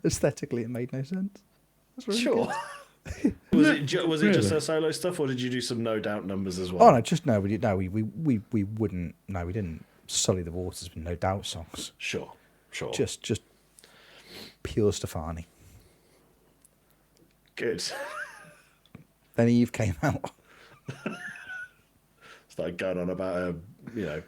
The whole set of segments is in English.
Aesthetically, it made no sense. That's really Sure. good. Was it just her solo stuff, or did you do some No Doubt numbers as well? Oh no, just no. We wouldn't. No, we didn't sully the waters with No Doubt songs. Sure. Just pure Stefani. Good. Then Eve came out. Started going on about a,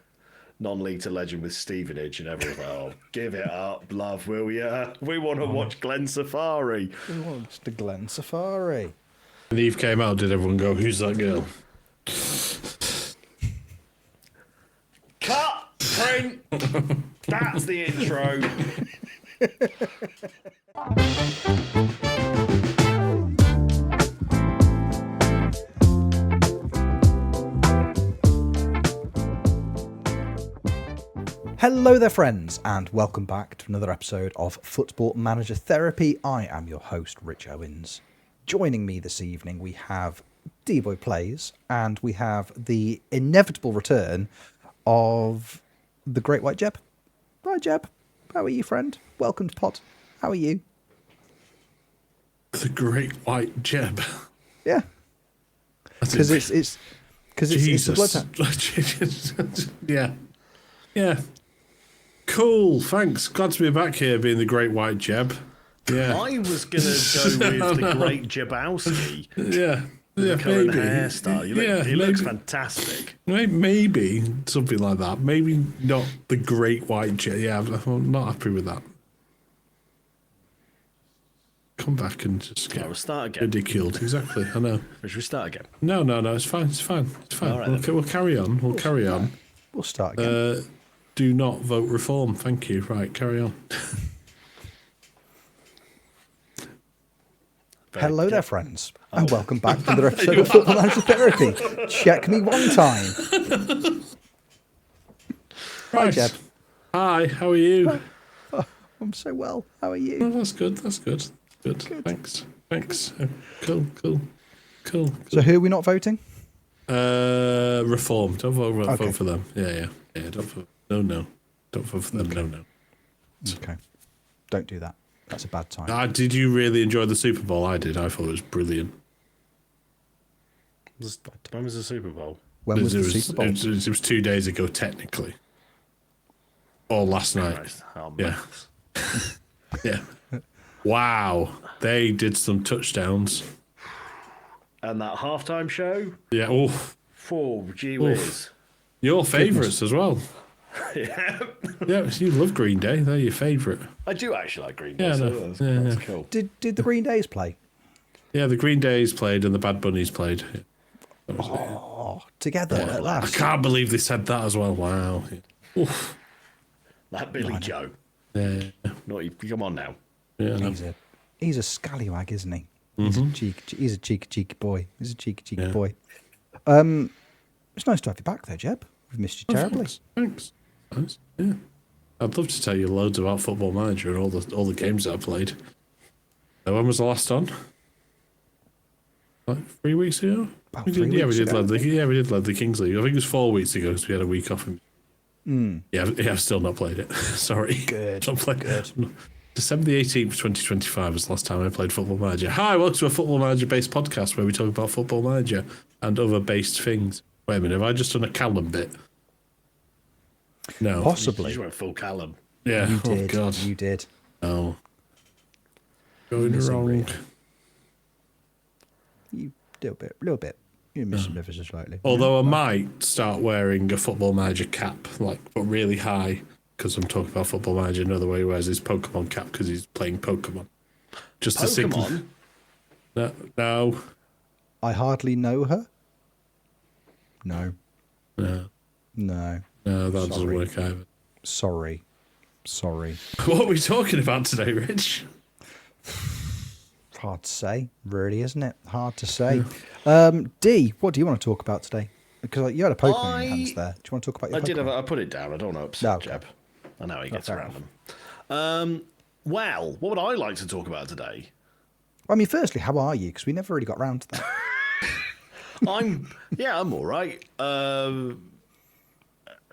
non-league to legend with Stevenage, and everyone's like, "Oh, give it up, love, will ya? We want to watch Glen Safari." We watched the Glen Safari. When Eve came out, did everyone go, "Who's that girl?" Cut! Print! That's the intro. Hello there, friends, and welcome back to another episode of Football Manager Therapy. I am your host, Rich Owens. Joining me this evening, we have D-Boy Plays, and we have the inevitable return of the Great White Jeb. Hi, Jeb. How are you, friend? Welcome to Pod. How are you? The Great White Jeb. Yeah. Because it's the blood type. Yeah. Cool, thanks. Glad to be back here being the Great White Jeb. Yeah. I was going to go with the Great Jebowski. Yeah. The current maybe. hairstyle. He looks fantastic. Maybe something like that. Maybe not the Great White Jeb. Yeah, I'm not happy with that. Come back and just get we'll start again. ridiculed. Exactly, I know. Should we start again? No, it's fine. All right, We'll carry on. We'll start again. Do not vote reform. Thank you. Right, carry on. Hello there, friends, and welcome back to another episode of Football Manager Therapy. Check me one time. Hi, Jeb. Hi, how are you? Oh, I'm so well. How are you? Oh, that's good. Good. Thanks. Cool. So who are we not voting? Reform. Don't vote Okay. for them. Yeah. Don't vote. No. Don't vote for them. Okay. No. Okay. Don't do that. That's a bad time. Did you really enjoy the Super Bowl? I did. I thought it was brilliant. When was the Super Bowl? When was the Super Bowl? It was 2 days ago, technically. Or last night. Christ. Oh, Yeah. Yeah. Wow. They did some touchdowns. And that halftime show? Yeah. Oof. Oh, gee whiz. Your favourites as well. Yeah. Yeah, you love Green Day. They're your favourite. I do actually like Green Day. Yeah, so no. that's cool. Did the Green Days play? Yeah, the Green Days played and the Bad Bunnies played. Yeah. That was it. Oh, together at I last. can't believe they said that as well. Wow. Oof. That Billy Joe. Yeah. Come on now. Yeah. No. He's a scallywag, isn't he? Mm-hmm. He's a cheeky boy. He's a cheeky Yeah. boy. It's nice to have you back there, Jeb. We've missed you terribly. Thanks. Nice. Yeah. I'd love to tell you loads about Football Manager and all the games that I played. When was the last on? Like 3 weeks ago? About We 3 did weeks ago. we did lead the Kings League. I think it was 4 weeks ago because we had a week off. Yeah, I've still not played it. Sorry. Good. Not played. December the 18th, 2025 was the last time I played Football Manager. Hi, welcome to a Football Manager-based podcast where we talk about Football Manager and other based things. Wait a minute, have I just done a Callum bit? No. Possibly. You went full Callum. Yeah. You Oh, did. God. You did. Oh. Going Missing wrong. River. You little bit. You're missing Rivers just slightly. Although I might start wearing a Football Manager cap, but really high, because I'm talking about Football Manager. Another way he wears his Pokemon cap because he's playing Pokemon. Just to signal. No. I hardly know her. No. No, that doesn't Sorry. work either. Sorry. What are we talking about today, Rich? Hard to say, really, isn't it? Hard to say. D, what do you want to talk about today? Because you had a Pokemon in your hands there. Do you want to talk about your Pokemon? I put it down. I don't know upset Okay. Jeb. I know he gets fair around them. Well, what would I like to talk about today? I mean, firstly, how are you? Because we never really got round to that. I'm all right.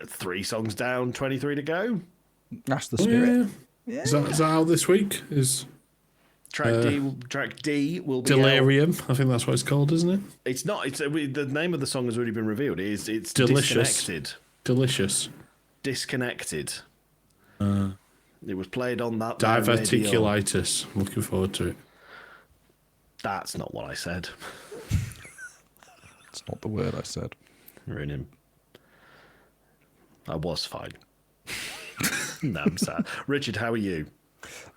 3 songs down, 23 to go. That's the spirit. Yeah. Yeah. Is that out this week? Is Track D will be Delirium? I think that's what it's called, isn't it? It's not. The name of the song has already been revealed. It's Delicious. Disconnected. Delicious. Disconnected. It was played on that. Diverticulitis. I'm looking forward to it. That's not what I said. It's not the word I said. Ruining. I was fine. No, I'm sad. Richard, how are you?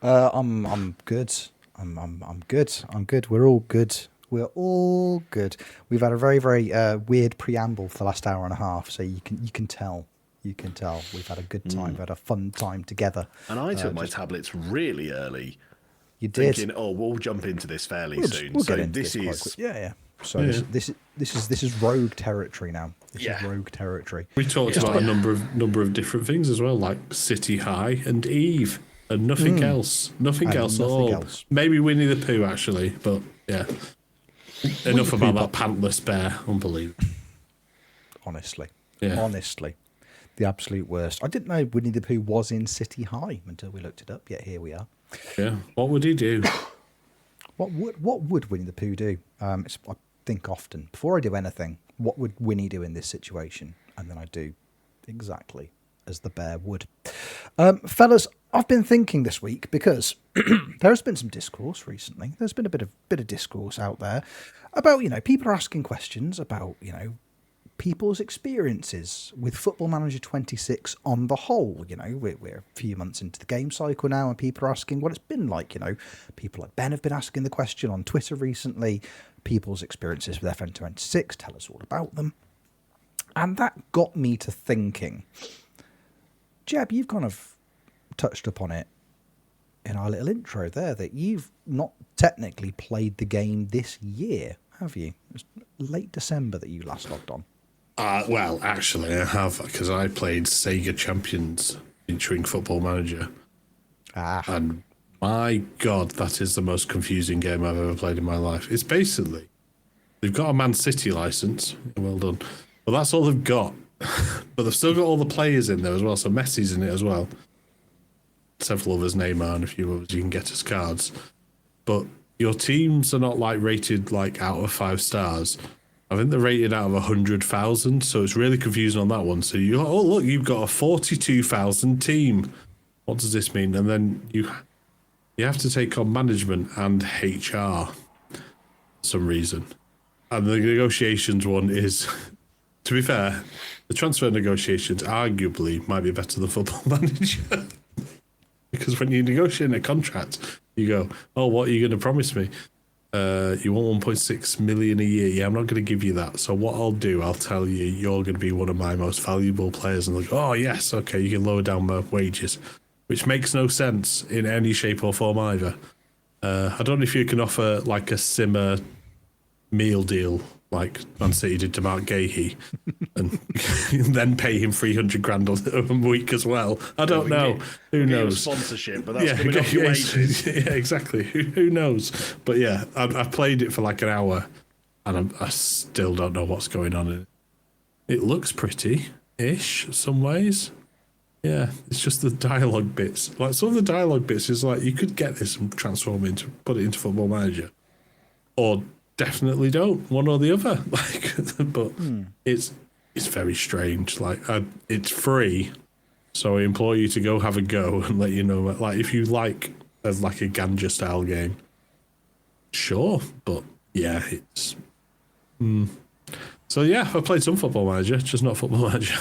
I'm good. I'm good. I'm good. We're all good. We're all good. We've had a very, very weird preamble for the last hour and a half, so you can tell. You can tell we've had a good time. We've had a fun time together. And I took my tablets really early. You did. Thinking, we'll jump into this fairly soon. We'll so get into this quite is quick. Yeah. So this is rogue territory now. This is rogue territory. We talked about a number of different things as well, like City High and Eve, and nothing else. Nothing else at all. Maybe Winnie the Pooh actually, but yeah. Enough about that pantless bear. Unbelievable. Honestly. Yeah. Honestly. The absolute worst. I didn't know Winnie the Pooh was in City High until we looked it up. Yet here we are. Yeah. What would he do? What would Winnie the Pooh do? I think often before I do anything, what would Winnie do in this situation? And then I do exactly as the bear would. Fellas, I've been thinking this week because there has been some discourse recently. There's been a bit of discourse out there about, people are asking questions about, people's experiences with Football Manager 26 on the whole. We're a few months into the game cycle now, and people are asking what it's been like. People like Ben have been asking the question on Twitter recently. People's experiences with FM26, tell us all about them. And that got me to thinking, Jeb, you've kind of touched upon it in our little intro there, that you've not technically played the game this year, have you? It was late December that you last logged on. Well, actually, I have, because I played Sega Champions featuring Football Manager. And my God, that is the most confusing game I've ever played in my life. It's basically, they've got a Man City license. Well done. But that's all they've got. But they've still got all the players in there as well. So Messi's in it as well. Several others, Neymar and a few others you can get as cards. But your teams are not rated out of 5 stars. I think they're rated out of 100,000, so it's really confusing on that one. So you've got a 42,000 team. What does this mean? And then you have to take on management and HR for some reason. And the negotiations one is, to be fair, the transfer negotiations arguably might be better than Football Manager. Because when you negotiate a contract, you go, what are you going to promise me? You want 1.6 million a year. Yeah, I'm not going to give you that. So what I'll do, I'll tell you, you're going to be one of my most valuable players. And they'll go, yes, okay, you can lower down my wages, which makes no sense in any shape or form either. I don't know if you can offer a simmer meal deal like Man City did to Mark Gahey and then pay him 300 grand a week as well. I don't know. Who knows? Sponsorship, but that's coming off your wages. Yeah, exactly. Who knows? But yeah, I've played it for an hour and I still don't know what's going on in it. It looks pretty-ish some ways. Yeah, it's just the dialogue bits. Some of the dialogue bits is you could get this and transform it put it into Football Manager. Or definitely don't, one or the other. But it's very strange. It's free, so I implore you to go have a go and let you know. If you like a ganja style game, sure. But yeah, it's. So yeah, I played some Football Manager, just not Football Manager.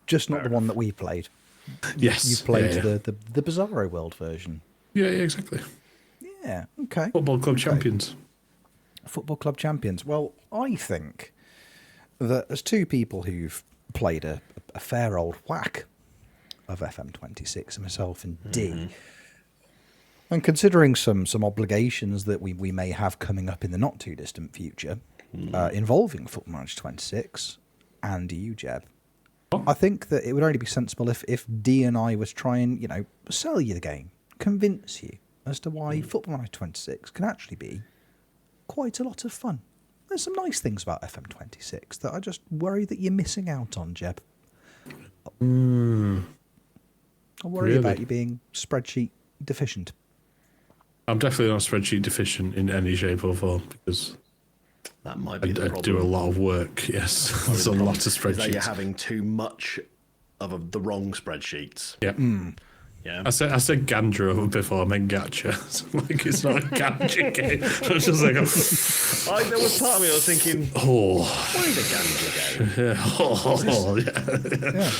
Just not the one that we played. Yes, you played the Bizarro World version. Yeah, exactly. Yeah. Okay. Football Club Champions. Football Club Champions. Well, I think that as two people who've played a fair old whack of FM26, myself and Dee, and considering some obligations that we may have coming up in the not too distant future involving Football Manager 26 and you, Jeb, I think that it would only be sensible if Dee and I was trying, sell you the game, convince you as to why Football Manager 26 can actually be quite a lot of fun. There's some nice things about FM26 that I just worry that you're missing out on, Jeb. I worry about you being spreadsheet deficient. I'm definitely not spreadsheet deficient in any shape or form because that might be the I problem. do a lot of work. Yes, there's a lot of spreadsheets. Is that you're having too much of the wrong spreadsheets. Yeah. Yeah. I said Gandra before. I meant Gacha. Like it's not a Gacha game. I was just like, there was part of me I was thinking, what is a Ganja game? yeah.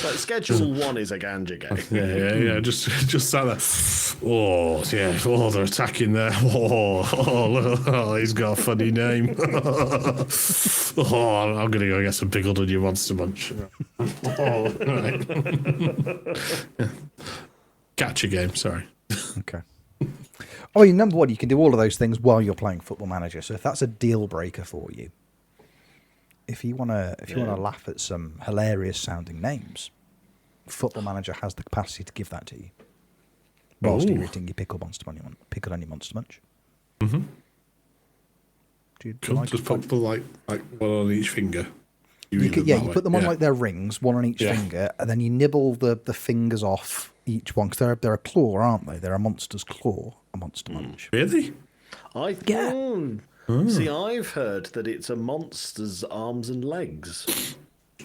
Like Schedule 1 is a Ganja game. Yeah. Just sat there. Oh, yeah. Oh, they're attacking there. He's got a funny name. I'm gonna go get some pickled onion monster munch. Right. Yeah. Gacha game, sorry. Okay. I mean, number one, you can do all of those things while you're playing Football Manager. So if that's a deal breaker for you, if you want to laugh at some hilarious sounding names, Football Manager has the capacity to give that to you. Whilst you're eating your pickled onion monster munch. Mm-hmm. Do you cool. like Just put like one on each finger. You put them on like their rings, one on each finger, and then you nibble the fingers off each one because they're a claw, aren't they? They're a monster's claw, a monster munch. Really? See, I've heard that it's a monster's arms and legs.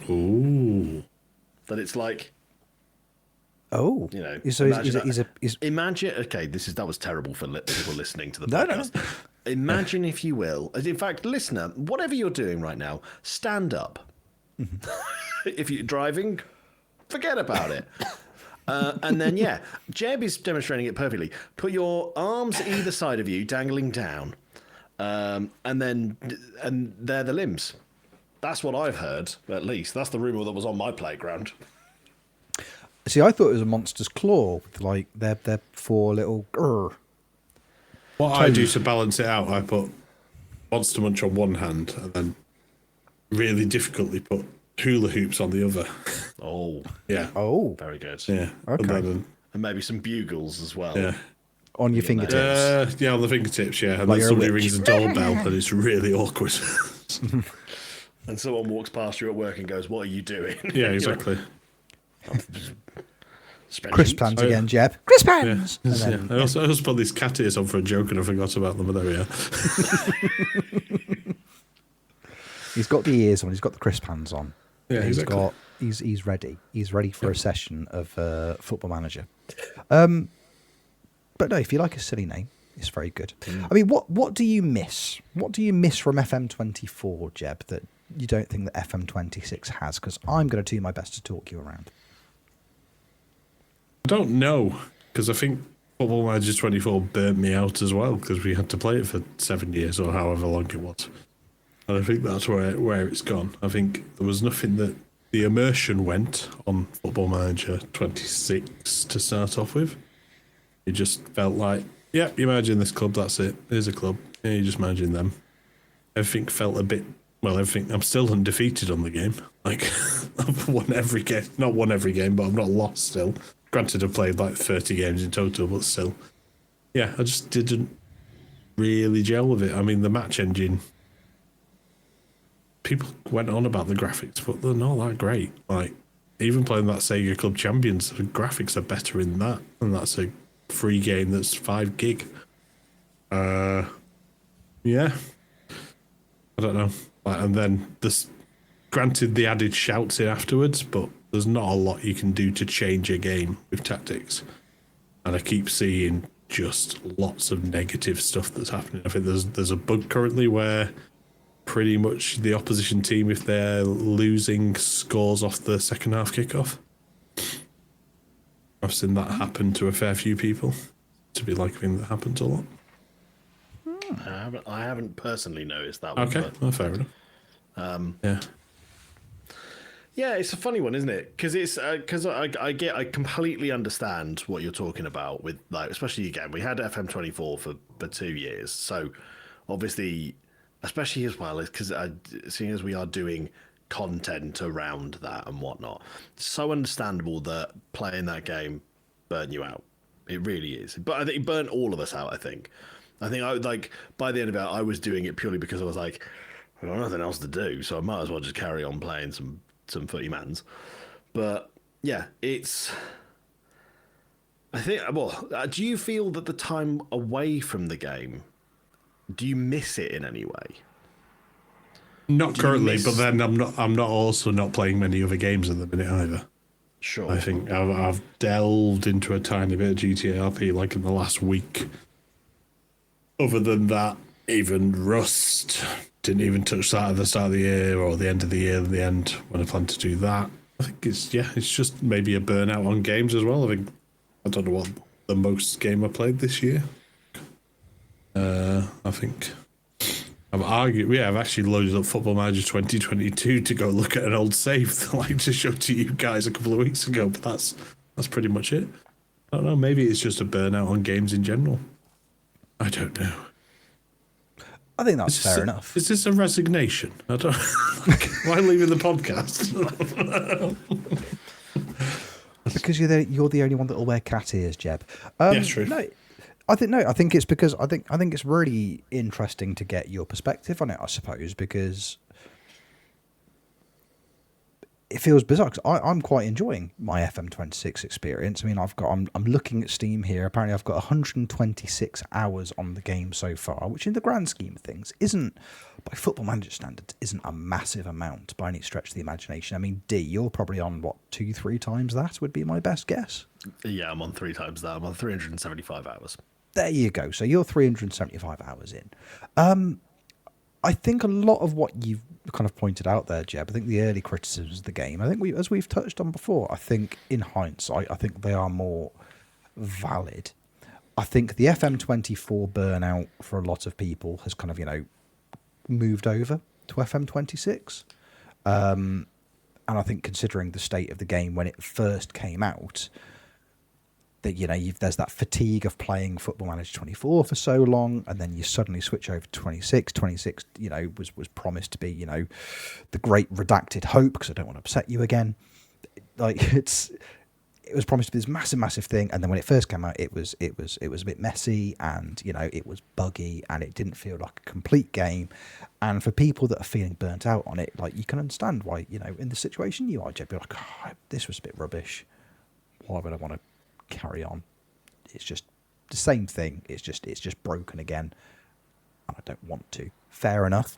Ooh. That it's like. Oh, imagine. Okay, that was terrible for people listening to the podcast. No. Imagine, if you will. In fact, listener, whatever you're doing right now, stand up. If you're driving, forget about it. And then, Jeb is demonstrating it perfectly. Put your arms either side of you, dangling down, and they're the limbs. That's what I've heard, at least. That's the rumour that was on my playground. See, I thought it was a monster's claw with like their four little. What I do to balance it out, I put monster munch on one hand and then really difficultly put hula hoops on the other. Oh, yeah. Oh, very good. Yeah. Okay. And maybe some bugles as well. Yeah. On your fingertips. Yeah, on the fingertips. Yeah, and like then somebody rings a doorbell and it's really awkward. And someone walks past you at work and goes, "What are you doing?" Yeah, exactly. Crisp pans again, Jeb. Crisp pans. Yeah. I also put these cat ears on for a joke and I forgot about them, but there we are. He's got the ears on. He's got the crisp hands on. Yeah, exactly. He's ready. He's ready for a session of Football Manager. But no, if you like a silly name, it's very good. I mean, what do you miss? What do you miss from FM24, Jeb, that you don't think that FM26 has? Because I'm going to do my best to talk you around. I don't know, because I think Football Manager 24 burnt me out as well, because we had to play it for 7 years or however long it was. And I think that's where it's gone. I think there was nothing that the immersion went on Football Manager 26 to start off with. It just felt like, you imagine this club, that's it. Here's a club. Yeah, you just imagine them. Everything felt a bit, I'm still undefeated on the game. Like, I've won every game. Not won every game, but I've not lost still. Granted, I've played like 30 games in total, but still. Yeah, I just didn't really gel with it. I mean, the match engine, people went on about the graphics, but they're not that great. Like, even playing that Sega Club Champions, the graphics are better in that, and that's a free game that's 5 gig. Yeah. I don't know. And then this, granted, the added shouts in afterwards, but there's not a lot you can do to change a game with tactics. And I keep seeing just lots of negative stuff that's happening. I think there's a bug currently where pretty much the opposition team, if they're losing, scores off the second half kickoff. I've seen that happen to a fair few people. To be like a thing that happens a lot. I haven't personally noticed that one. Okay, well, fair enough. Yeah. Yeah, it's a funny one, isn't it? Because it's I completely understand what you're talking about with, like, especially again, we had FM24 for 2 years, so obviously, especially as well, because seeing as we are doing content around that and whatnot, it's so understandable that playing that game burnt you out. It really is, but I think it burnt all of us out. I think by the end of it, I was doing it purely because I was like, I've got nothing else to do, so I might as well just carry on playing some footy mans. But yeah, it's I think. Well, do you feel that the time away from the game, do you miss it in any way? Not currently, but then I'm not also not playing many other games at the minute either. Sure. I think I've delved into a tiny bit of GTA RP like in the last week. Other than that, even Rust, didn't even touch that at the start of the year or the end of the year. In the end, when I plan to do that, I think it's just maybe a burnout on games as well. I don't know what the most game I played this year. I think I've actually loaded up Football Manager 2022 to go look at an old save that I like to show to you guys a couple of weeks ago, but that's pretty much it. I don't know, maybe it's just a burnout on games in general. I don't know. I think that's fair enough. Is this a resignation? I don't. Why leaving the podcast? Because you're the only one that will wear cat ears, Jeb. Yeah, true. No, I think it's because I think it's really interesting to get your perspective on it. I suppose because it feels bizarre. Because I'm quite enjoying my FM26 experience. I mean, I'm looking at Steam here. Apparently, I've got 126 hours on the game so far, which in the grand scheme of things isn't, by Football Manager standards, isn't a massive amount by any stretch of the imagination. I mean, D, you're probably on what 2-3 times that would be my best guess. Yeah, I'm on 3 times that. I'm on 375 hours. There you go. So you're 375 hours in. I think a lot of what you've kind of pointed out there, Jeb, I think the early criticisms of the game, I think as we've touched on before, I think in hindsight, I think they are more valid. I think the FM24 burnout for a lot of people has kind of, moved over to FM26. And I think considering the state of the game when it first came out, that there's that fatigue of playing Football Manager 24 for so long, and then you suddenly switch over to 26. 26, was promised to be, the great redacted hope, because I don't want to upset you again. It was promised to be this massive thing, and then when it first came out, it was a bit messy, and it was buggy, and it didn't feel like a complete game. And for people that are feeling burnt out on it, you can understand why, in the situation you are, Jeb, you're like, this was a bit rubbish. Why would I want to carry on? It's just the same thing. It's just broken again, and I don't want to. Fair enough.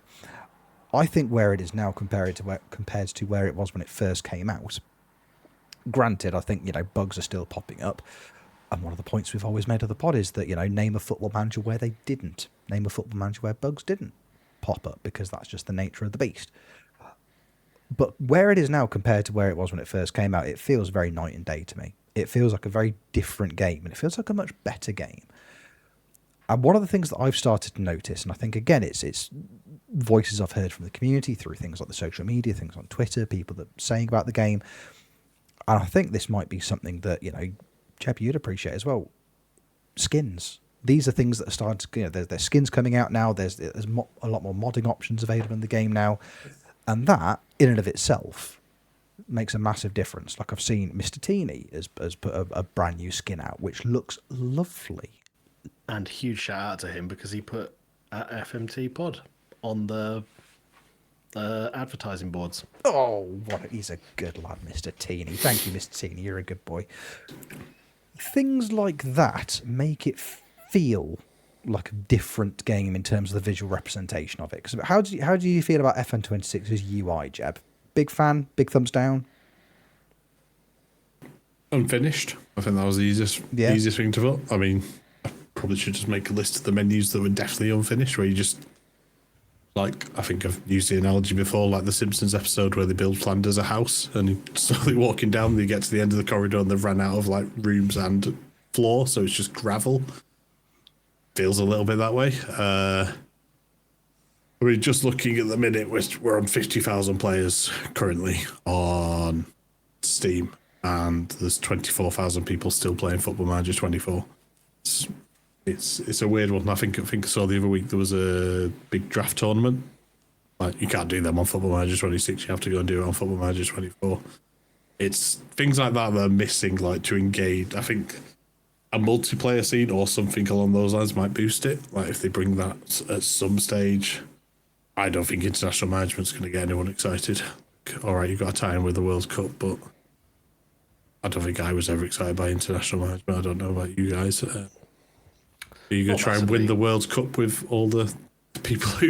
I think where it is now compared to where it was when it first came out. Granted, I think bugs are still popping up, and one of the points we've always made of the pod is that name a Football Manager where they didn't. Name a Football Manager where bugs didn't pop up, because that's just the nature of the beast. But where it is now compared to where it was when it first came out, it feels very night and day to me. It feels like a very different game, and it feels like a much better game. And one of the things that I've started to notice, and I think, again, it's voices I've heard from the community through things like the social media, things on Twitter, people that are saying about the game, and I think this might be something that, Jeb, you'd appreciate as well. Skins. These are things that are starting to, there's skins coming out now, there's a lot more modding options available in the game now, and that, in and of itself, makes a massive difference. Like I've seen Mr. Teeny has put a brand new skin out, which looks lovely. And huge shout out to him because he put FMT pod on the advertising boards. Oh, he's a good lad, Mr. Teeny. Thank you, Mr. Teeny. You're a good boy. Things like that make it feel like a different game in terms of the visual representation of it. Because how do you feel about FM26's UI, Jeb? Big fan? Big thumbs down? Unfinished. I think that was the easiest thing to put. I mean, I probably should just make a list of the menus that were definitely unfinished, where you just, I think I've used the analogy before, like the Simpsons episode where they build Flanders a house, and you're slowly walking down, they get to the end of the corridor and they've ran out of rooms and floor, so it's just gravel. Feels a little bit that way. I mean, just looking at the minute, we're on 50,000 players currently on Steam, and there's 24,000 people still playing Football Manager 24. It's a weird one. I think I saw the other week there was a big draft tournament. You can't do them on Football Manager 26. You have to go and do it on Football Manager 24. It's things like that are missing, to engage. I think a multiplayer scene or something along those lines might boost it. If they bring that at some stage. I don't think international management's going to get anyone excited. All right, you've got to tie in with the World Cup, but I don't think I was ever excited by international management. I don't know about you guys. Are you going to try and win the World Cup with all the people who...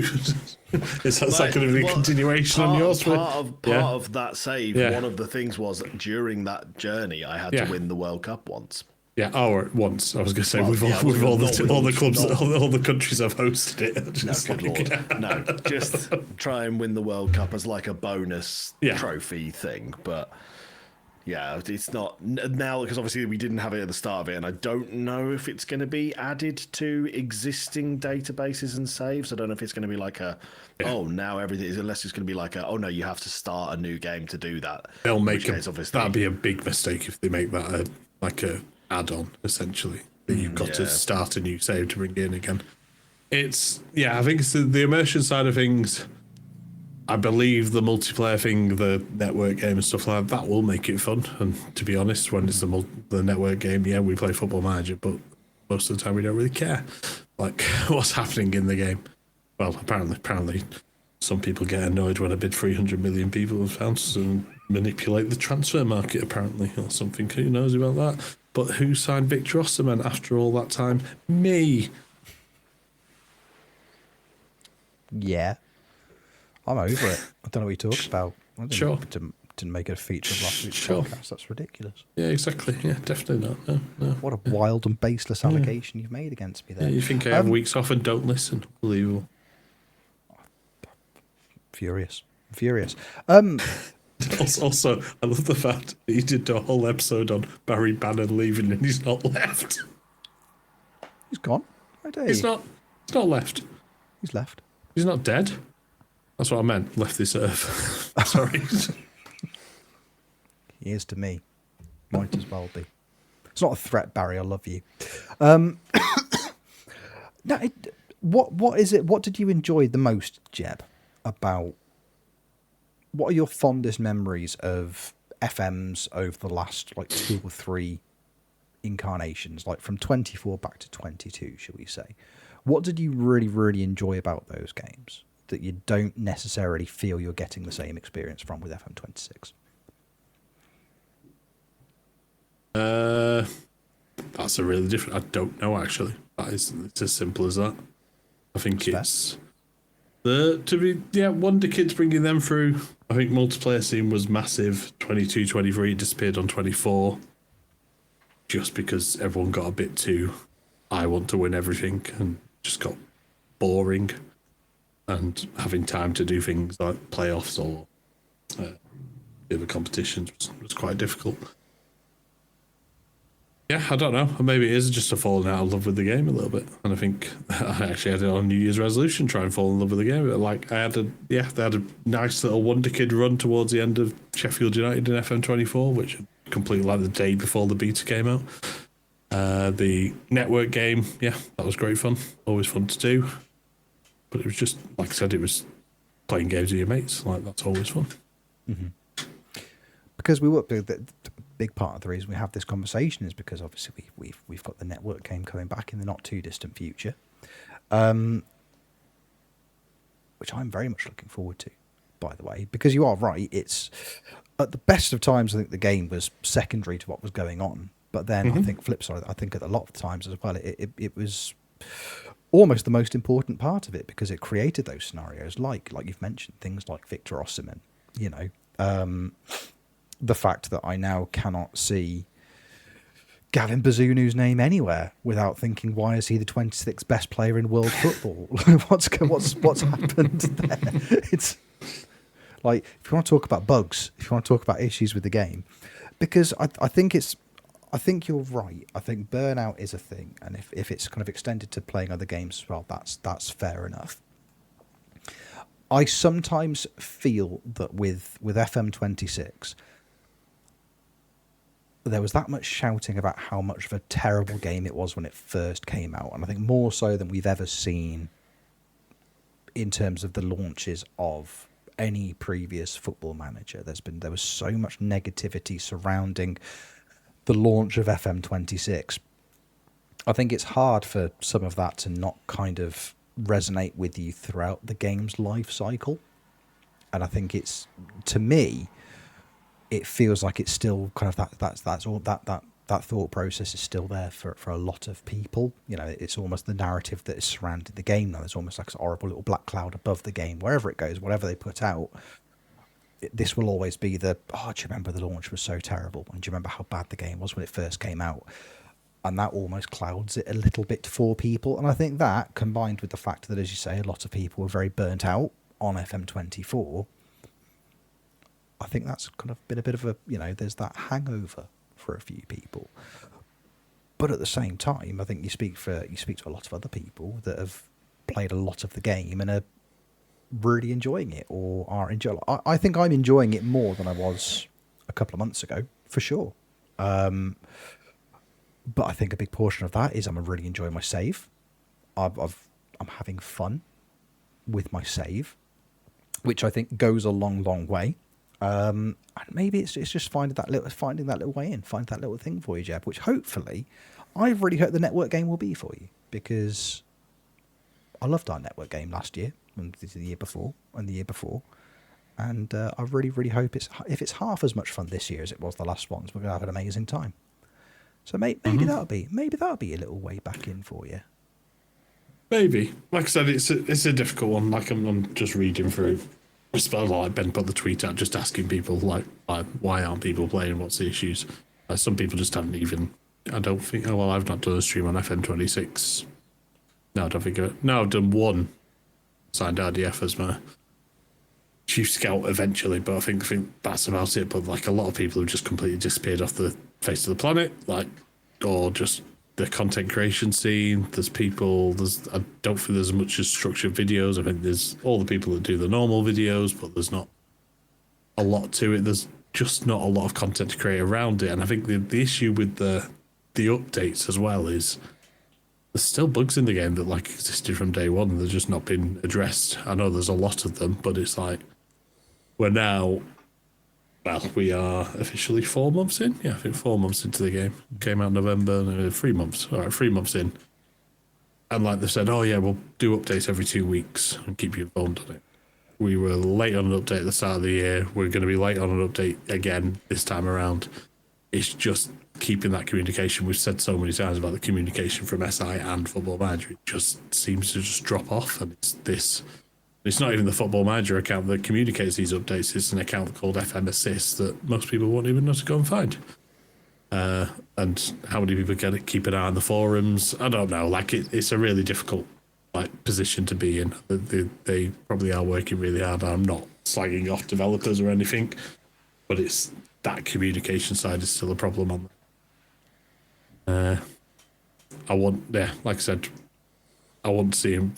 Is that going to be a continuation on yours? Part of that save, one of the things was during that journey, I had to win the World Cup once. Yeah, once. I was going to say with all the clubs, all the countries I've hosted it. No, good lord. No, just try and win the World Cup as like a bonus trophy thing. But yeah, it's not now because obviously we didn't have it at the start of it, and I don't know if it's going to be added to existing databases and saves. I don't know if it's going to be like now everything is, unless it's going to be like no, you have to start a new game to do that. They'll make that'd be a big mistake if they make that a add-on, essentially, that you've got to start a new save to bring in again. I think it's the immersion side of things. I believe the multiplayer thing, the network game and stuff like that will make it fun. And to be honest, when it's the network game, we play Football Manager, but most of the time we don't really care like what's happening in the game. Well, apparently some people get annoyed when a bid 300 million people have found and manipulate the transfer market, apparently, or something. Who knows about that? But who signed Victor Osimhen after all that time? Me. Yeah. I'm over it. I don't know what you're talking about. I didn't make it a feature of last week's podcast. That's ridiculous. Yeah, exactly. Yeah, definitely not. No. What a wild and baseless allegation you've made against me there. Yeah, you think I have weeks off and don't listen? Unbelievable. Furious. Also, I love the fact that you did a whole episode on Barry Bannon leaving and he's not left. He's gone. He's not left. He's left. He's not dead. That's what I meant. Left this earth. Sorry. He is to me. Might as well be. It's not a threat, Barry. I love you. What is it? What did you enjoy the most, Jeb, about... What are your fondest memories of FMs over the last 2 or 3 incarnations, like from 24 back to 22, shall we say? What did you really, really enjoy about those games that you don't necessarily feel you're getting the same experience from with FM26? That's a really different... I don't know, actually. It's as simple as that. I think it's... Wonder Kids bringing them through. I think multiplayer scene was massive. 22, 23 disappeared on 24. Just because everyone got a bit too, I want to win everything, and just got boring. And having time to do things like playoffs or other competitions was quite difficult. Yeah, I don't know. Maybe it is just a falling out of love with the game a little bit. And I think I actually had it on New Year's resolution, try and fall in love with the game. But they had a nice little Wonder Kid run towards the end of Sheffield United in FM24, which completely the day before the beta came out. The network game, that was great fun. Always fun to do. But it was just, like I said, it was playing games with your mates. That's always fun. Mm-hmm. Because we work with the big part of the reason we have this conversation is because obviously we've got the network game coming back in the not too distant future, which I'm very much looking forward to, by the way, because you are right. It's at the best of times, I think the game was secondary to what was going on, but then I think flip side, I think at a lot of times as well, it was almost the most important part of it because it created those scenarios like you've mentioned, things like Victor Osimhen, the fact that I now cannot see Gavin Bazunu's name anywhere without thinking, why is he the 26th best player in world football? What's happened there? It's like, if you want to talk about bugs, if you want to talk about issues with the game, because I think you're right. I think burnout is a thing, and if it's kind of extended to playing other games as well, that's fair enough. I sometimes feel that with FM26, there was that much shouting about how much of a terrible game it was when it first came out, and I think more so than we've ever seen in terms of the launches of any previous Football Manager. There was so much negativity surrounding the launch of FM26. I think it's hard for some of that to not kind of resonate with you throughout the game's life cycle. And I think it's, to me, it feels like it's still kind of that's all that thought process is still there for a lot of people. You know, it's almost the narrative that is surrounding the game now. There's almost like a horrible little black cloud above the game. Wherever it goes, whatever they put out, this will always be the, oh, do you remember the launch was so terrible? And do you remember how bad the game was when it first came out? And that almost clouds it a little bit for people. And I think that, combined with the fact that, as you say, a lot of people were very burnt out on FM24, I think that's kind of been a bit of a, you know, there's that hangover for a few people. But at the same time, I think you speak to a lot of other people that have played a lot of the game and are really enjoying it, or are enjoying. I think I'm enjoying it more than I was a couple of months ago, for sure. But I think a big portion of that is I'm really enjoying my save. I'm having fun with my save, which I think goes a long way. And maybe it's just finding that little way in, find that little thing for you, Jeb, which hopefully I really hope the network game will be for you, because I loved our network game last year and the year before and the year before. And I really hope if it's half as much fun this year as it was the last ones, we're going to have an amazing time. So maybe that'll be a little way back in for you. Maybe. Like I said, it's a difficult one. Like I'm just reading through. Like Ben put the tweet out, just asking people like why aren't people playing? What's the issues? Some people just haven't even. I don't think. Oh well, I've not done a stream on FM26. No, I don't think of it. No, I've done one. Signed RDF as my chief scout eventually, but I think that's about it. But like a lot of people have just completely disappeared off the face of the planet, like, or just the content creation scene. I don't think there's as much as structured videos. I think there's all the people that do the normal videos, but there's not a lot to it. There's just not a lot of content to create around it. And I think the issue with the updates as well is there's still bugs in the game that like existed from day one. They've just not been addressed. I know there's a lot of them, but it's like we are officially 4 months in. Yeah, I think 4 months into the game. Came out in November, 3 months. All right, 3 months in. And like they said, oh yeah, we'll do updates every 2 weeks and keep you informed on it. We were late on an update at the start of the year. We're going to be late on an update again this time around. It's just keeping that communication. We've said so many times about the communication from SI and Football Manager. It just seems to just drop off. And it's not even the Football Manager account that communicates these updates. It's an account called FM Assist that most people won't even know to go and find. And how many people keep an eye on the forums? I don't know. Like it's a really difficult position to be in. They probably are working really hard. I'm not slagging off developers or anything, but it's that communication side is still a problem on that. Like I said, I want to see him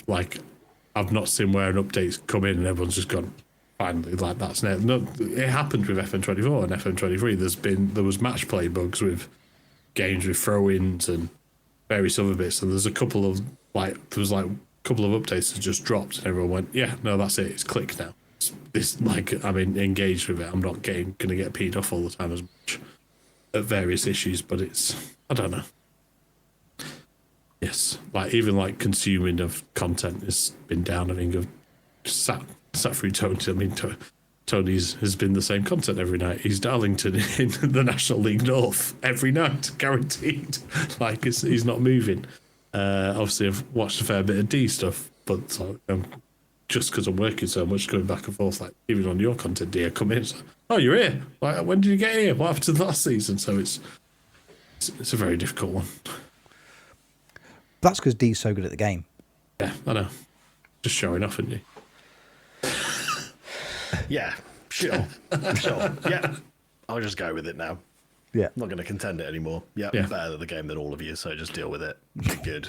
I've not seen where an update's come in and everyone's just gone, finally, like that's it. No, it happened with FM24 and FM23. There was match play bugs with games with throw-ins and various other bits, and there's a couple of couple of updates that just dropped and everyone went, yeah, no, that's it, it's click now. I'm engaged with it. I'm not going to get peed off all the time as much at various issues, but I don't know. Yes, even consuming of content has been down. I think I've sat through Tony. I mean, Tony's has been the same content every night. He's Darlington in the National League North every night, guaranteed. He's not moving. Obviously, I've watched a fair bit of D stuff, but just because I'm working so much, going back and forth, even on your content, D, I come in, oh, you're here. When did you get here? What happened to the last season? So it's a very difficult one. That's because D's so good at the game. Yeah, I know. Just showing off, isn't he? Yeah, sure. Yeah, I'll just go with it now. Yeah, I'm not going to contend it anymore. Yeah, I'm better at the game than all of you, so just deal with it. You're good.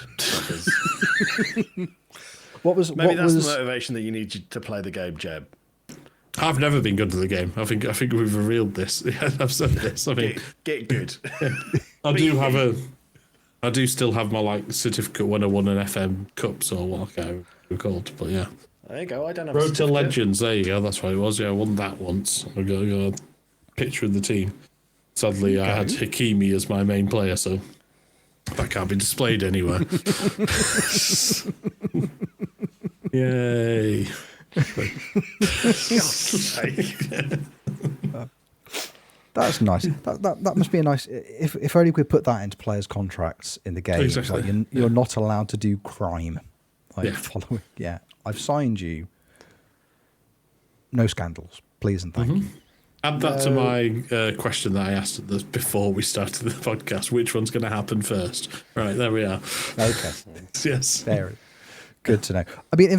Maybe that's the motivation that you need to play the game, Jeb. I've never been good at the game. I think we've revealed this. Yeah, I've said this. I mean, get good. I do still have my certificate when I won an FM Cups or what I can't called, but yeah. There you go. I don't have Road to Legends. There you go. That's what it was. Yeah, I won that once. I got a picture of the team. Sadly, I had Hakimi as my main player, so that can't be displayed anywhere. Yay! That's nice. That must be a nice. If only we could put that into players' contracts in the game. Exactly. Like you're not allowed to do crime. Like Yeah. following. Yeah, I've signed you. No scandals, please and thank you. Add that to my question that I asked before we started the podcast. Which one's going to happen first? Right, there we are. Okay. Yes. Very good to know. I mean,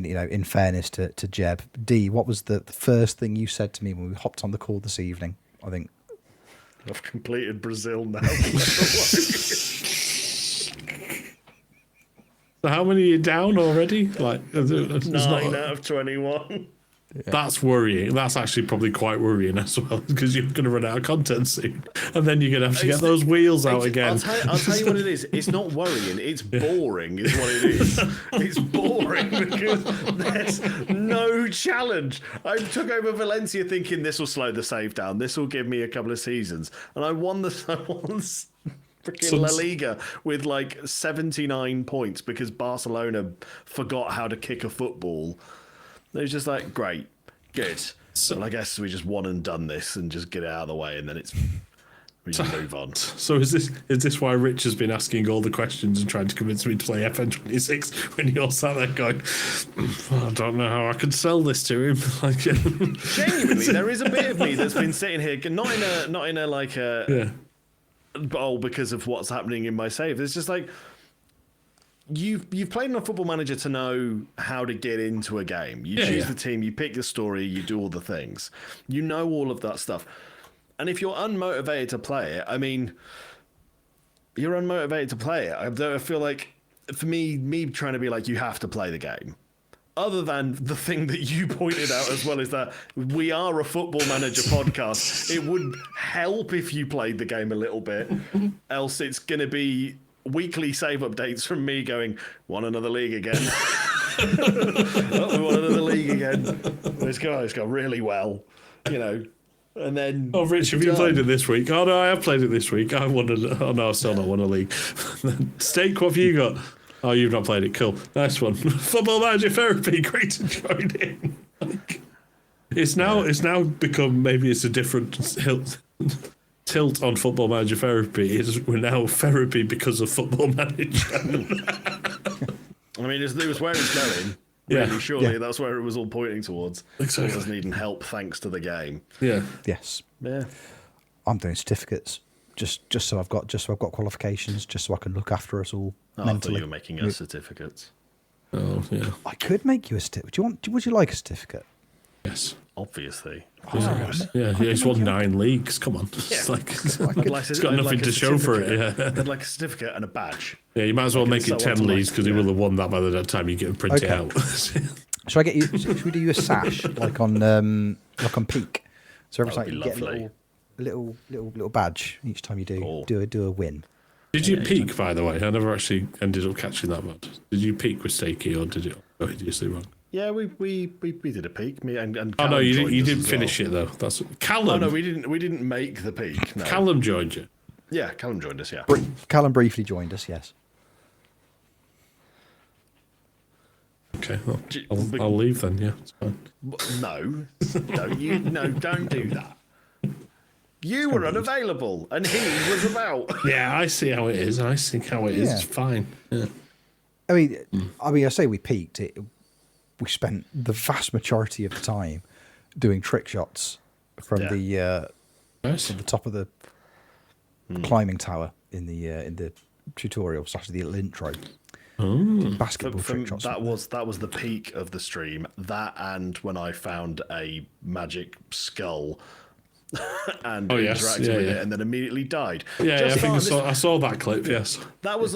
in fairness to Jeb, Dee, what was the first thing you said to me when we hopped on the call this evening? I think I've completed Brazil now. So how many are you down already? Like 9 out of 21. Yeah. That's worrying. That's actually probably quite worrying as well, because you're going to run out of content soon, and then you're going to have to get those wheels out again. I'll tell you what it is. It's not worrying. It's boring. Is what it is. It's boring because there's no challenge. I took over Valencia thinking this will slow the save down. This will give me a couple of seasons, and I won freaking La Liga with like 79 points because Barcelona forgot how to kick a football. It was just like, great, good. Well, I guess we just won and done this and just get it out of the way, and then we just move on. So is this why Rich has been asking all the questions and trying to convince me to play FM26 when you're sat there going, I don't know how I could sell this to him? Like, genuinely, there is a bit of me that's been sitting here, not in a like a because of what's happening in my save. It's just like, You've played enough Football Manager to know how to get into a game. You choose the team, you pick the story, you do all the things. You know all of that stuff. And if you're unmotivated to play it, I mean, you're unmotivated to play it. I feel like, for me trying to be like, you have to play the game. Other than the thing that you pointed out as well, is that we are a Football Manager podcast. It would help if you played the game a little bit. Else it's going to be weekly save updates from me going, won another league again. We won another league again. This guy's got really well, And then, oh, Rich, have you played it this week? Oh no, I have played it this week. I won. Oh no, I've still not won a league. Steak, what have you got? Oh, you've not played it. Cool, nice one. Football Manager Therapy, great to join in. It's now become, maybe it's a different tilt on Football Manager Therapy. We're now therapy because of Football Manager. I mean, it was where it's going. Really, surely that's where it was all pointing towards. Exactly. Us needing help thanks to the game. Yeah. yes, Yeah. I'm doing certificates just so I've got qualifications, just so I can look after us all I thought mentally. you were making us certificates. Oh yeah. I could make you a certificate. Would you like a certificate? Yes. Obviously. Yeah, he's won 9 leagues. Come on. It's like, it's got nothing to show for it. Yeah. I'd like a certificate and a badge. Yeah, you might as well make it 10 leagues because he will have won that by the time you get him printed out. Should I get you? Should we do you a sash like on Peak? So every time you get a little badge each time you do a win. Did you peak, by the way? I never actually ended up catching that one. Did you peak with Stakey, or did you say wrong? Yeah, we did a peak. Me and oh no, Callum you didn't as finish well. it though. That's Callum. Oh no, we didn't make the peak. No. Callum joined you. Yeah, Callum joined us. Yeah. Callum briefly joined us. Yes. Okay, well, I'll leave then. Yeah, it's fine. No, don't do that. You were unavailable, and he was about. Yeah, I see how it is. I see how it is. Yeah. It's fine. Yeah. I mean, I say we peaked. We spent the vast majority of the time doing trick shots from the top of the climbing tower in the tutorial / the little intro. Basketball trick shots. That was the peak of the stream. That, and when I found a magic skull and interacted with it, and then immediately died. Yeah, I think I saw that clip. Yes, that was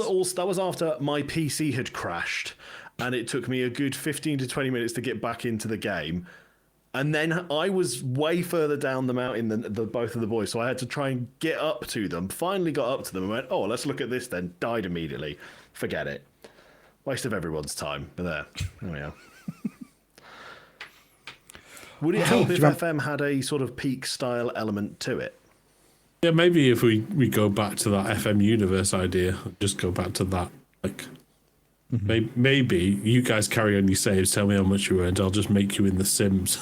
after my PC had crashed, and it took me a good 15 to 20 minutes to get back into the game. And then I was way further down the mountain than both of the boys, so I had to try and get up to them. Finally got up to them and went, "Oh, let's look at this." Then died immediately. Forget it. Waste of everyone's time. But there we are. Would it help if FM had a sort of peak style element to it? Yeah, maybe if we go back to that FM universe idea, just go back to that. Like, maybe you guys carry on your saves, tell me how much you earned, I'll just make you in The Sims.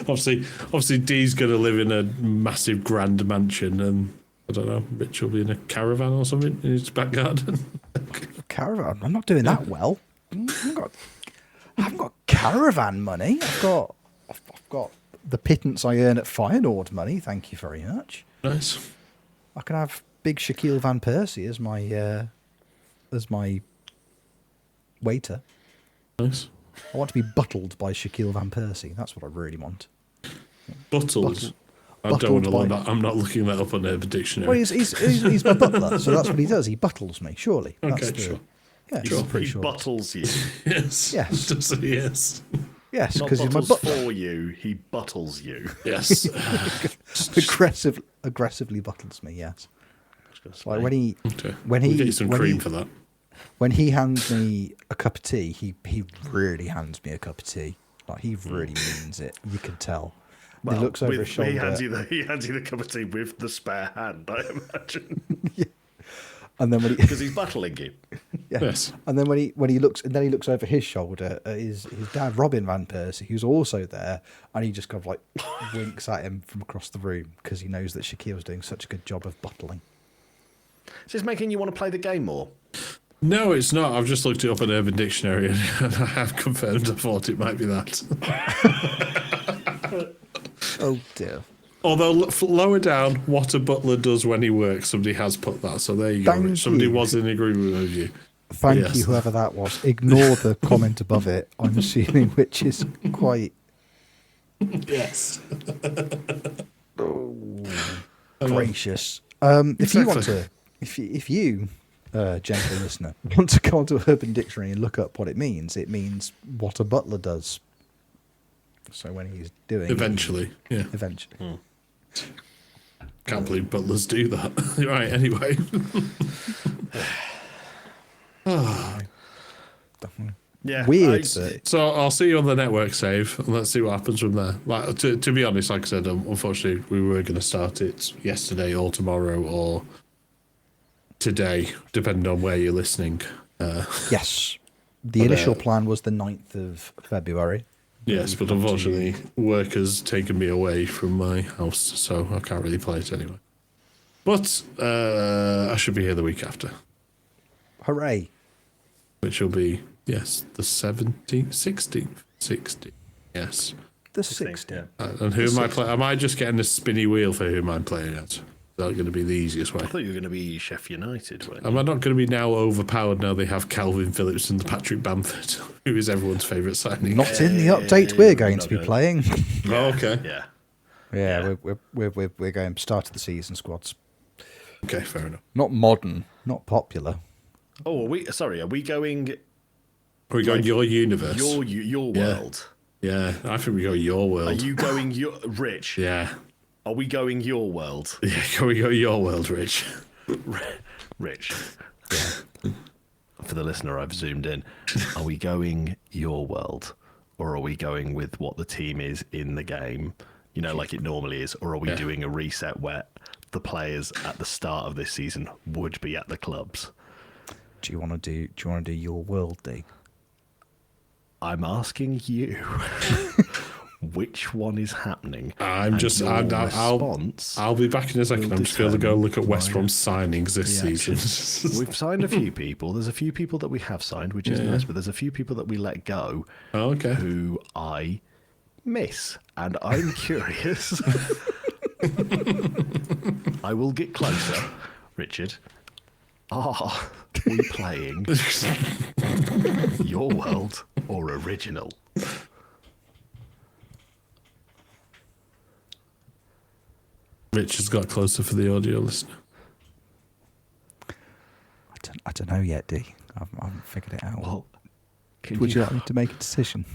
Obviously, Dee's going to live in a massive grand mansion, and I don't know, Rich will be in a caravan or something in his back garden. Caravan? I'm not doing that well. I haven't got caravan money. I've got the pittance I earn at Feyenoord money. Thank you very much. Nice. I can have big Shaquille Van Persie as my waiter. Nice. I want to be buttled by Shaquille Van Persie. That's what I really want. Buttles. I don't want to look that. I'm not looking that up on Urban Dictionary. Well, he's my butler, so that's what he does. He buttles me, surely. Okay, sure. Yeah, Sure. pretty He sure. buttles you. Yes. Yes. Yes. Yes, Not because he's my buttles butler. for you. He buttles you. Yes. Aggressively buttles me. Yes. Like Like when he Okay. when We'll he get you some when cream he, for that. when he hands me a cup of tea, he really hands me a cup of tea. Like he really means it. You can tell. well, he looks over his shoulder. He hands you the cup of tea with the spare hand, I imagine, and then when he because he's buttling you. yeah. Yes. And then when he looks over his shoulder at his dad Robin Van Persie, who's also there, and he just kind of like winks at him from across the room because he knows that Shaquille's doing such a good job of buttling. Is this making you want to play the game more? No, it's not. I've just looked it up on Urban Dictionary and I have confirmed I thought it might be that. Oh dear. Although lower down, what a butler does when he works, somebody has put that. So there you go. Thank Rich. Somebody you. was in agreement with you. Thank Yes. you, whoever that was. Ignore the comment above it, I'm assuming, which is quite Yes. gracious. If you want Exactly. to, if you, gentle listener, want to go onto Urban Dictionary and look up what it means what a butler does. So when he's doing Eventually. Yeah. eventually. Can't believe butlers do that. Right, anyway. Yeah. Weird, I- but So I'll see you on the network save, and let's see what happens from there. Like to be honest, like I said, unfortunately, we were going to start it yesterday or tomorrow or today, depending on where you're listening. yes, the initial plan was the 9th of February. Yes, but unfortunately, work has taken me away from my house, so I can't really play it anyway. But I should be here the week after, Hooray! which will be, yes, the 17th, 16th, yes. The 16th, 16th. And who am I playing? Am I just getting a spinny wheel for whom I'm playing at? Is that going to be the easiest way? I thought you were going to be Sheffield United. Weren't you? Am I not going to be now overpowered now they have Calvin Phillips and Patrick Bamford, who is everyone's favourite signing? Not in the update we're going to be playing. Oh, okay. Yeah. Yeah, we're going start of the season squads. Okay, fair enough. Not modern, not popular. Oh, are we going Are we going your universe? your Yeah. world? Yeah, I think we go your world. Are you going your Rich? Yeah. Are we going your world? Yeah, can we go your world, Rich? Rich. For the listener, I've zoomed in. Are we going your world, or are we going with what the team is in the game? You know, like it normally is, or are we doing a reset where the players at the start of this season would be at the clubs? Do you want to do your world, Dee? I'm asking you, which one is happening? I'm And just. your I'll response I'll be back in a second. will I'm just going to go determine look at West my Brom's signings this reaction. season. We've signed a few people. There's a few people that we have signed, which is nice, but there's a few people that we let go Oh, okay. who I miss. And I'm curious. I will get closer, Richard. Are we playing your world or original? Rich has got closer for the audio listener. I don't know yet, Dee. I haven't figured it out. Well, Would you like me to make a decision?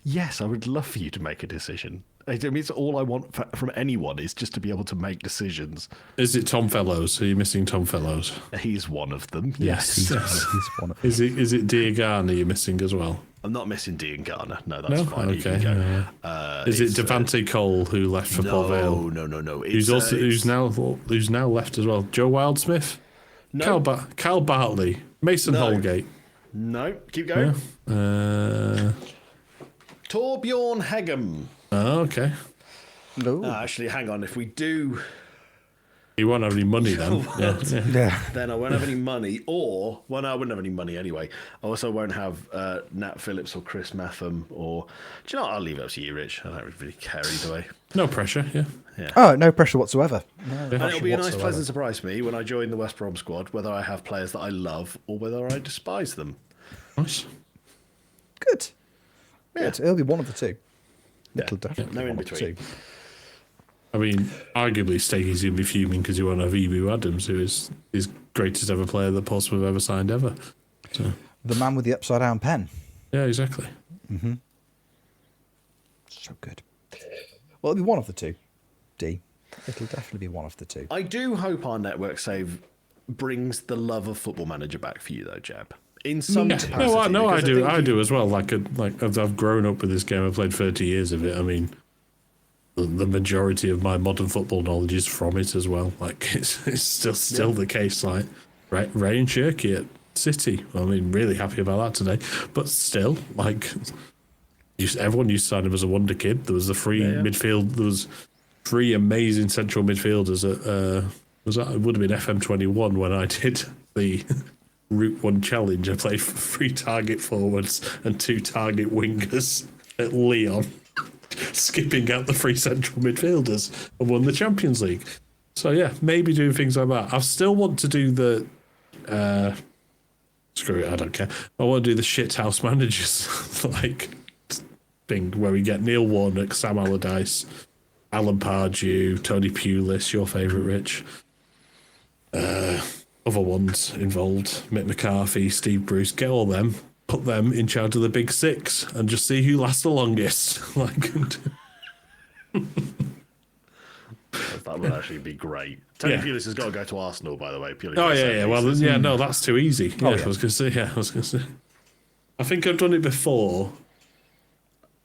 Yes, I would love for you to make a decision. I mean, it's all I want from anyone is just to be able to make decisions. Is it Tom Fellows? Are you missing Tom Fellows? He's one of them. Yes, Yes. he's one of Is it Diagana you're missing as well? I'm not missing Dean Garner. No, that's No? fine. You Okay. can go. Is it It's, Devante Cole who left for Port Vale? No. Who's now left as well? Joe Wildsmith, No. Cal Bartley, Mason No. Holgate. No, keep going. Yeah. Torbjorn Hegem. Oh, okay. No. Actually, hang on. If we do, You won't have any money then. Yeah. then I won't have any money. Or, well, no, I wouldn't have any money anyway. I also won't have Nat Phillips or Chris Matham. Or, do you know what? I'll leave it up to you, Rich. I don't really care either way. No pressure, yeah. Oh, no pressure whatsoever. No And pressure it'll be a nice, whatsoever. pleasant surprise for me when I join the West Brom squad, whether I have players that I love or whether I despise them. Nice. Good. Yeah. Good. It'll be one of the two. Yeah. It'll definitely No be in one of the between. two. I mean, arguably, Stakey's going to be fuming because you won't have Ebu Adams, who is his greatest ever player that Portsmouth have ever signed ever. So, The man with the upside down pen. yeah, exactly. So good. Well, it'll be one of the two, D. It'll definitely be one of the two. I do hope our network save brings the love of Football Manager back for you, though, Jeb. In some capacity. No, I because do. think I you- do as well. Like I've grown up with this game. I've played 30 years of it. I mean, the majority of my modern football knowledge is from it as well. Like it's still the case. Like Ray and Shirky at City. I mean, really happy about that today. But still, like, everyone used to sign him as a wonder kid. There was the free midfield. There was 3 amazing central midfielders at it would have been FM21 when I did the Route 1 challenge. I played 3 target forwards and 2 target wingers at Lyon, skipping out the 3 central midfielders, and won the Champions League. So yeah, maybe doing things like that. I still want to do the screw it, I don't care. I want to do the shithouse managers like thing where we get Neil Warnock, Sam Allardyce, Alan Pardew, Tony Pulis, your favourite, Rich. Other ones involved, Mick McCarthy, Steve Bruce, get all them, put them in charge of the big 6 and just see who lasts the longest. Like, That would actually be great. Tony Yeah. Pulis has got to go to Arsenal, by the way. Purely oh for yeah, set yeah. Well, pieces. yeah, no, that's too easy. Yeah, yeah. I was gonna say. I think I've done it before.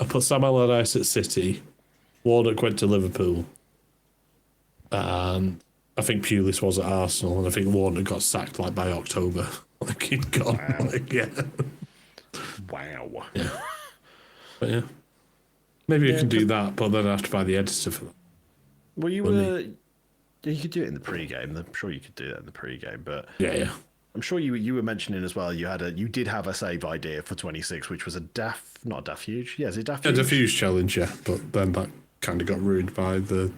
I put Sam Allardyce at City. Warnock went to Liverpool. And I think Pulis was at Arsenal, and I think Warnock got sacked like by October. Like he'd gone. Wow. Like, yeah. Wow. But yeah. Maybe I can do that, but then I have to buy the editor for that. Well, you For me. were. Yeah, you could do it in the pre-game. I'm sure you could do that in the pre-game, but Yeah. I'm sure you were mentioning as well. You did have a save idea for 26, which was not a diffuge. Yeah, is it diffuge? A diffuse challenge, yeah, but then that kind of got ruined by the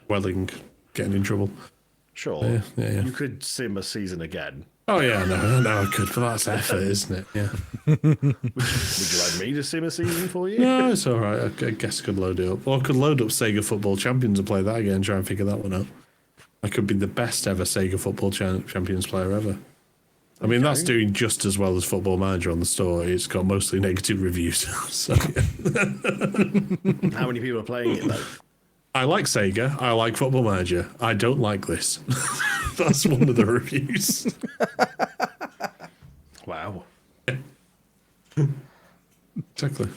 Welling getting in trouble. Sure. Yeah. You could sim a season again. Oh yeah, no, I could, but that's effort, isn't it? Yeah. Would you like me to sim a season for you? No, it's all right. I guess I could load it up, or I could load up Sega Football Champions and play that again and try and figure that one out. I could be the best ever Sega Football Champions player ever. I mean, that's doing just as well as Football Manager on the store. It's got mostly negative reviews. So yeah. How many people are playing it though? I like Sega. I like Football Manager. I don't like this. That's one of the reviews. Wow. Exactly.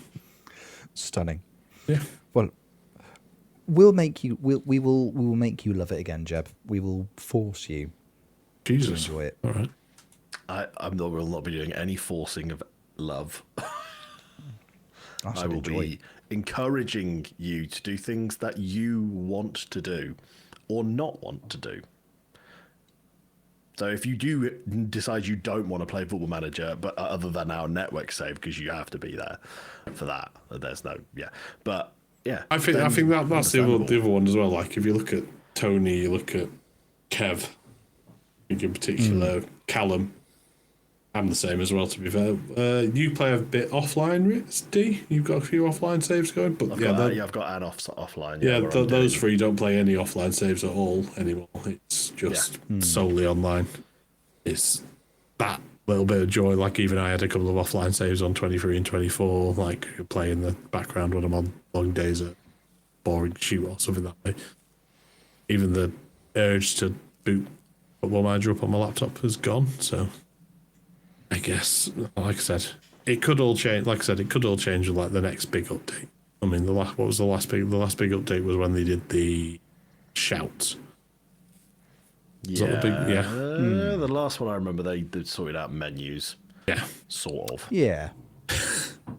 Stunning. Yeah. Well, we will make you love it again, Jeb. We will force you to Jesus. enjoy it. All right. Will not be doing any forcing of love. I I will be encouraging you to do things that you want to do or not want to do. So if you do decide you don't want to play Football Manager, but other than our network save, because you have to be there for that, there's no, yeah. But yeah, I think that's the understandable. other one as well. Like if you look at Tony, you look at Kev, I think in particular Callum. I'm the same as well, to be fair. You play a bit offline, Rich, D. You've got a few offline saves going, but I've got an offline. yeah, where I'm those doing- 3 don't play any offline saves at all anymore. It's just solely online. It's that little bit of joy. Like even I had a couple of offline saves on 23 and 24. Like play in the background when I'm on long days at boring shoot or something that way. Even the urge to boot Football Manager up on my laptop has gone. So I guess, like I said, it could all change. Like I said, it could all change with like the next big update. I mean, the last big update was when they did the shouts. Is that the big- yeah. The last one I remember, they sorted out menus, Yeah, sort of. Yeah.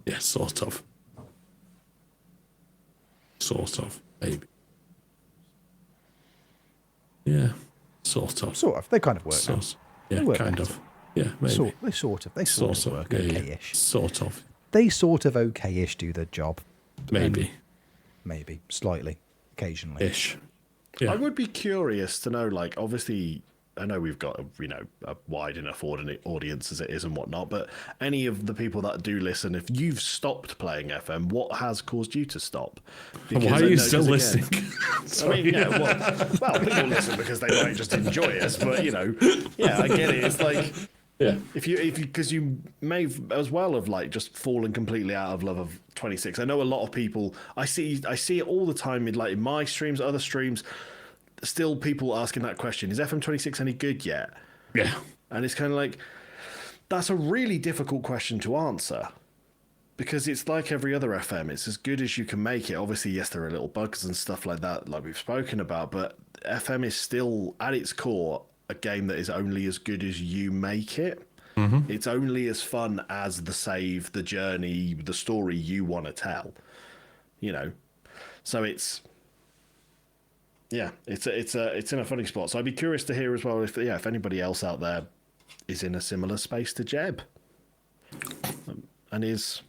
yeah, sort of. sort of, maybe. Yeah, sort of. Sort of. They kind of work now. Yeah, work kind better. of. Yeah, maybe. They sort of work okay-ish. Sort of. They sort of okay-ish do their job. Maybe. Maybe. Slightly. Occasionally. Ish. Yeah. I would be curious to know, like, obviously, I know we've got, a wide enough audience as it is and whatnot, but any of the people that do listen, if you've stopped playing FM, what has caused you to stop? Because why are you still listening? I mean, yeah, well, people listen because they might just enjoy us, but, yeah, I get it. It's like... Yeah. Because you may as well have like just fallen completely out of love of 26. I know a lot of people. I see it all the time in my streams, other streams. Still, people asking that question: is FM26 any good yet? Yeah. And it's kind of like that's a really difficult question to answer because it's like every other FM. It's as good as you can make it. Obviously, yes, there are little bugs and stuff like that, like we've spoken about. But FM is still at its core a game that is only as good as you make it. Mm-hmm. It's only as fun as the save, the journey, the story you want to tell. So it's in a funny spot. So I'd be curious to hear as well if anybody else out there is in a similar space to Jeb and is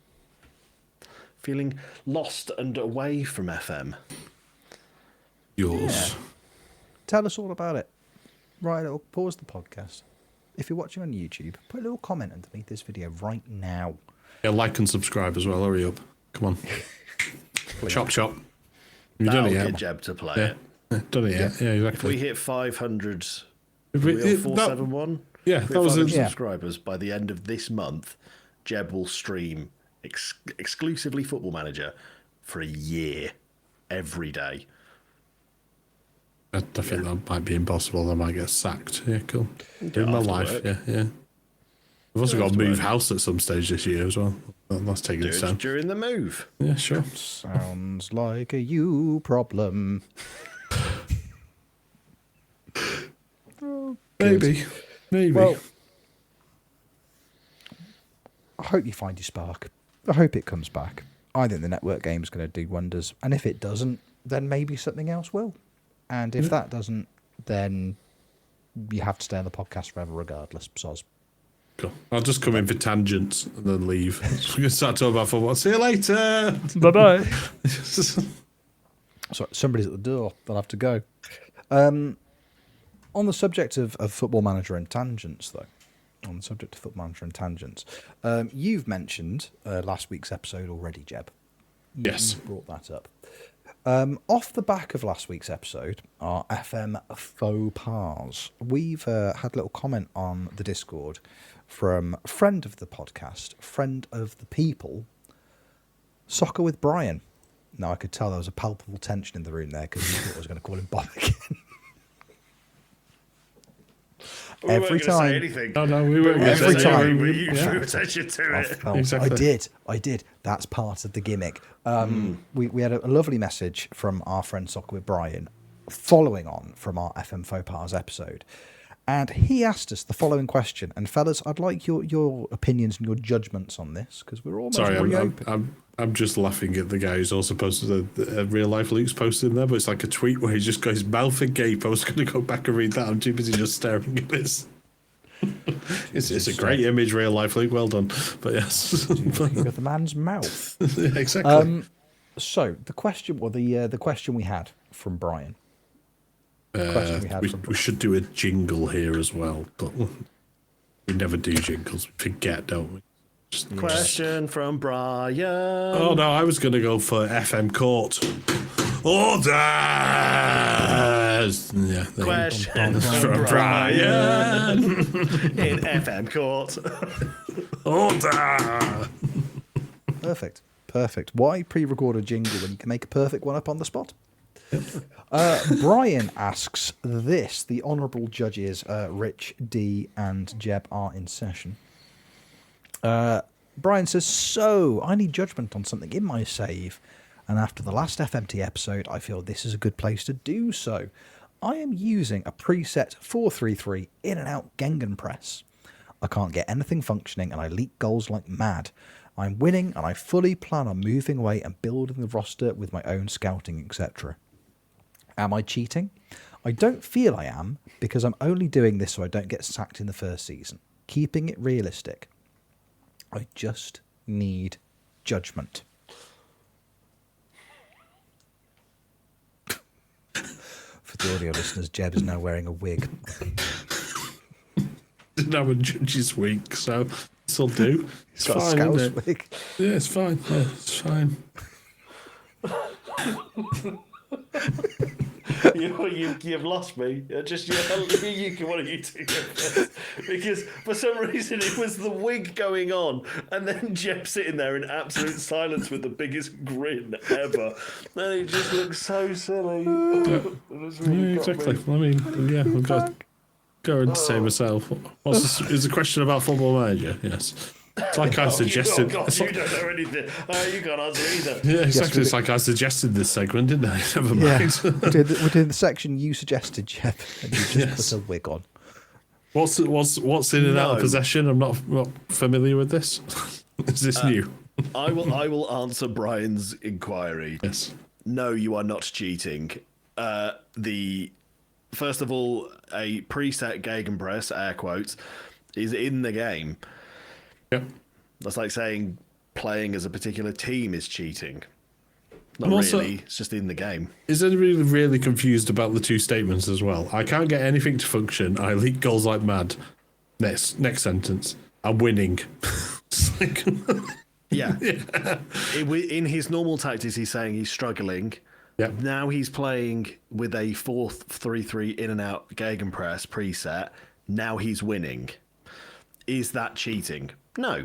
feeling lost and away from FM. Yours. Yeah. Tell us all about it. Right, it'll pause the podcast. If you're watching on YouTube, put a little comment underneath this video right now. Yeah, like and subscribe as well. Hurry up. Come on. Chop. You've done it yet. Get Jeb to play it. Done it yet. Yeah, exactly. If we hit 500, If 471? Yeah, that was subscribers by the end of this month, Jeb will stream exclusively Football Manager for a year, every day. I think that might be impossible. I might get sacked. Yeah, cool. In my life, yeah. We've also got to move house at some stage this year as well. That's taking its time. During the move. Yeah, sure. Sounds like a you problem. Maybe. Well, I hope you find your spark. I hope it comes back. I think the network game is going to do wonders. And if it doesn't, then maybe something else will. And if that doesn't, then you have to stay on the podcast forever regardless. Soz. Cool. I'll just come in for tangents and then leave. We're going to start talking about football. See you later. Bye-bye. Sorry, somebody's at the door. They'll have to go. On the subject of Football Manager and tangents, though, you've mentioned last week's episode already, Jeb. Yes. You brought that up. Off the back of last week's episode, our FM faux pas, we've had a little comment on the Discord from friend of the podcast, friend of the people, Soccer with Brian. Now, I could tell there was a palpable tension in the room there because you thought I was going to call him Bob again. Every time. Say anything. Oh, no, we weren't Every time. You drew attention to it. Exactly. I did. That's part of the gimmick. We had a lovely message from our friend Soccer with Brian following on from our FM Faux Pas episode. And he asked us the following question. And fellas, I'd like your opinions and your judgments on this because we're almost reopened. I'm just laughing at the guy who's also posted the real life Luke's posted in there, but it's like a tweet where he just goes mouth agape. I was going to go back and read that. I'm too busy just staring at this. It's a great image, real life Luke. Well done. But yes, looking at the man's mouth. Yeah, exactly. So the question, the question we had from Brian. We should do a jingle here as well, but we never do jingles. We forget, don't we? Question from Brian. Oh no, I was going to go for FM Court. Orders! Yeah, Question from Brian in FM Court. Order! Perfect. Why pre-record a jingle when you can make a perfect one up on the spot? Brian asks this. The honourable judges, Rich, Dee and Jeb are in session. Brian says, so I need judgment on something in my save, and after the last FMT episode, I feel this is a good place to do so. I am using a preset 4-3-3 in and out Gengen press. I can't get anything functioning and I leak goals like mad. I'm winning and I fully plan on moving away and building the roster with my own scouting, etc. Am I cheating? I don't feel I am, because I'm only doing this so I don't get sacked in the first season. Keeping it realistic. I just need judgment. For the audio listeners, Jeb is now wearing a wig. Didn't have a judge's week, so this'll do. It's He's got fine, a isn't scouse it? wig. Yeah, it's fine. Yeah, it's fine. You've lost me. One of you two go first. Because for some reason it was the wig going on, and then Jeb sitting there in absolute silence with the biggest grin ever. And it just looks so silly. Yeah, exactly. I mean, yeah, I've got to go and say myself. Is the question about Football Manager? Yes. It's like I suggested. God, you don't know anything. You can't answer either. Yeah, exactly. It's like I suggested this segment, didn't I? Never Yeah, mind. we're doing the section you suggested, Jeb, and you just put a wig on. What's in and out of possession? I'm not familiar with this. Is this new? I will answer Brian's inquiry. Yes. No, you are not cheating. First of all, a preset gegenpress, air quotes, is in the game. Yep. That's like saying playing as a particular team is cheating. Not I'm also- really. It's just in the game. Is anybody really confused about the two statements as well? I can't get anything to function. I leak goals like mad. Next sentence. I'm winning. It's like, Yeah. In his normal tactics, he's saying he's struggling. Yep. Now he's playing with a 4-3-3 in and out gegenpress preset. Now he's winning. Is that cheating? No,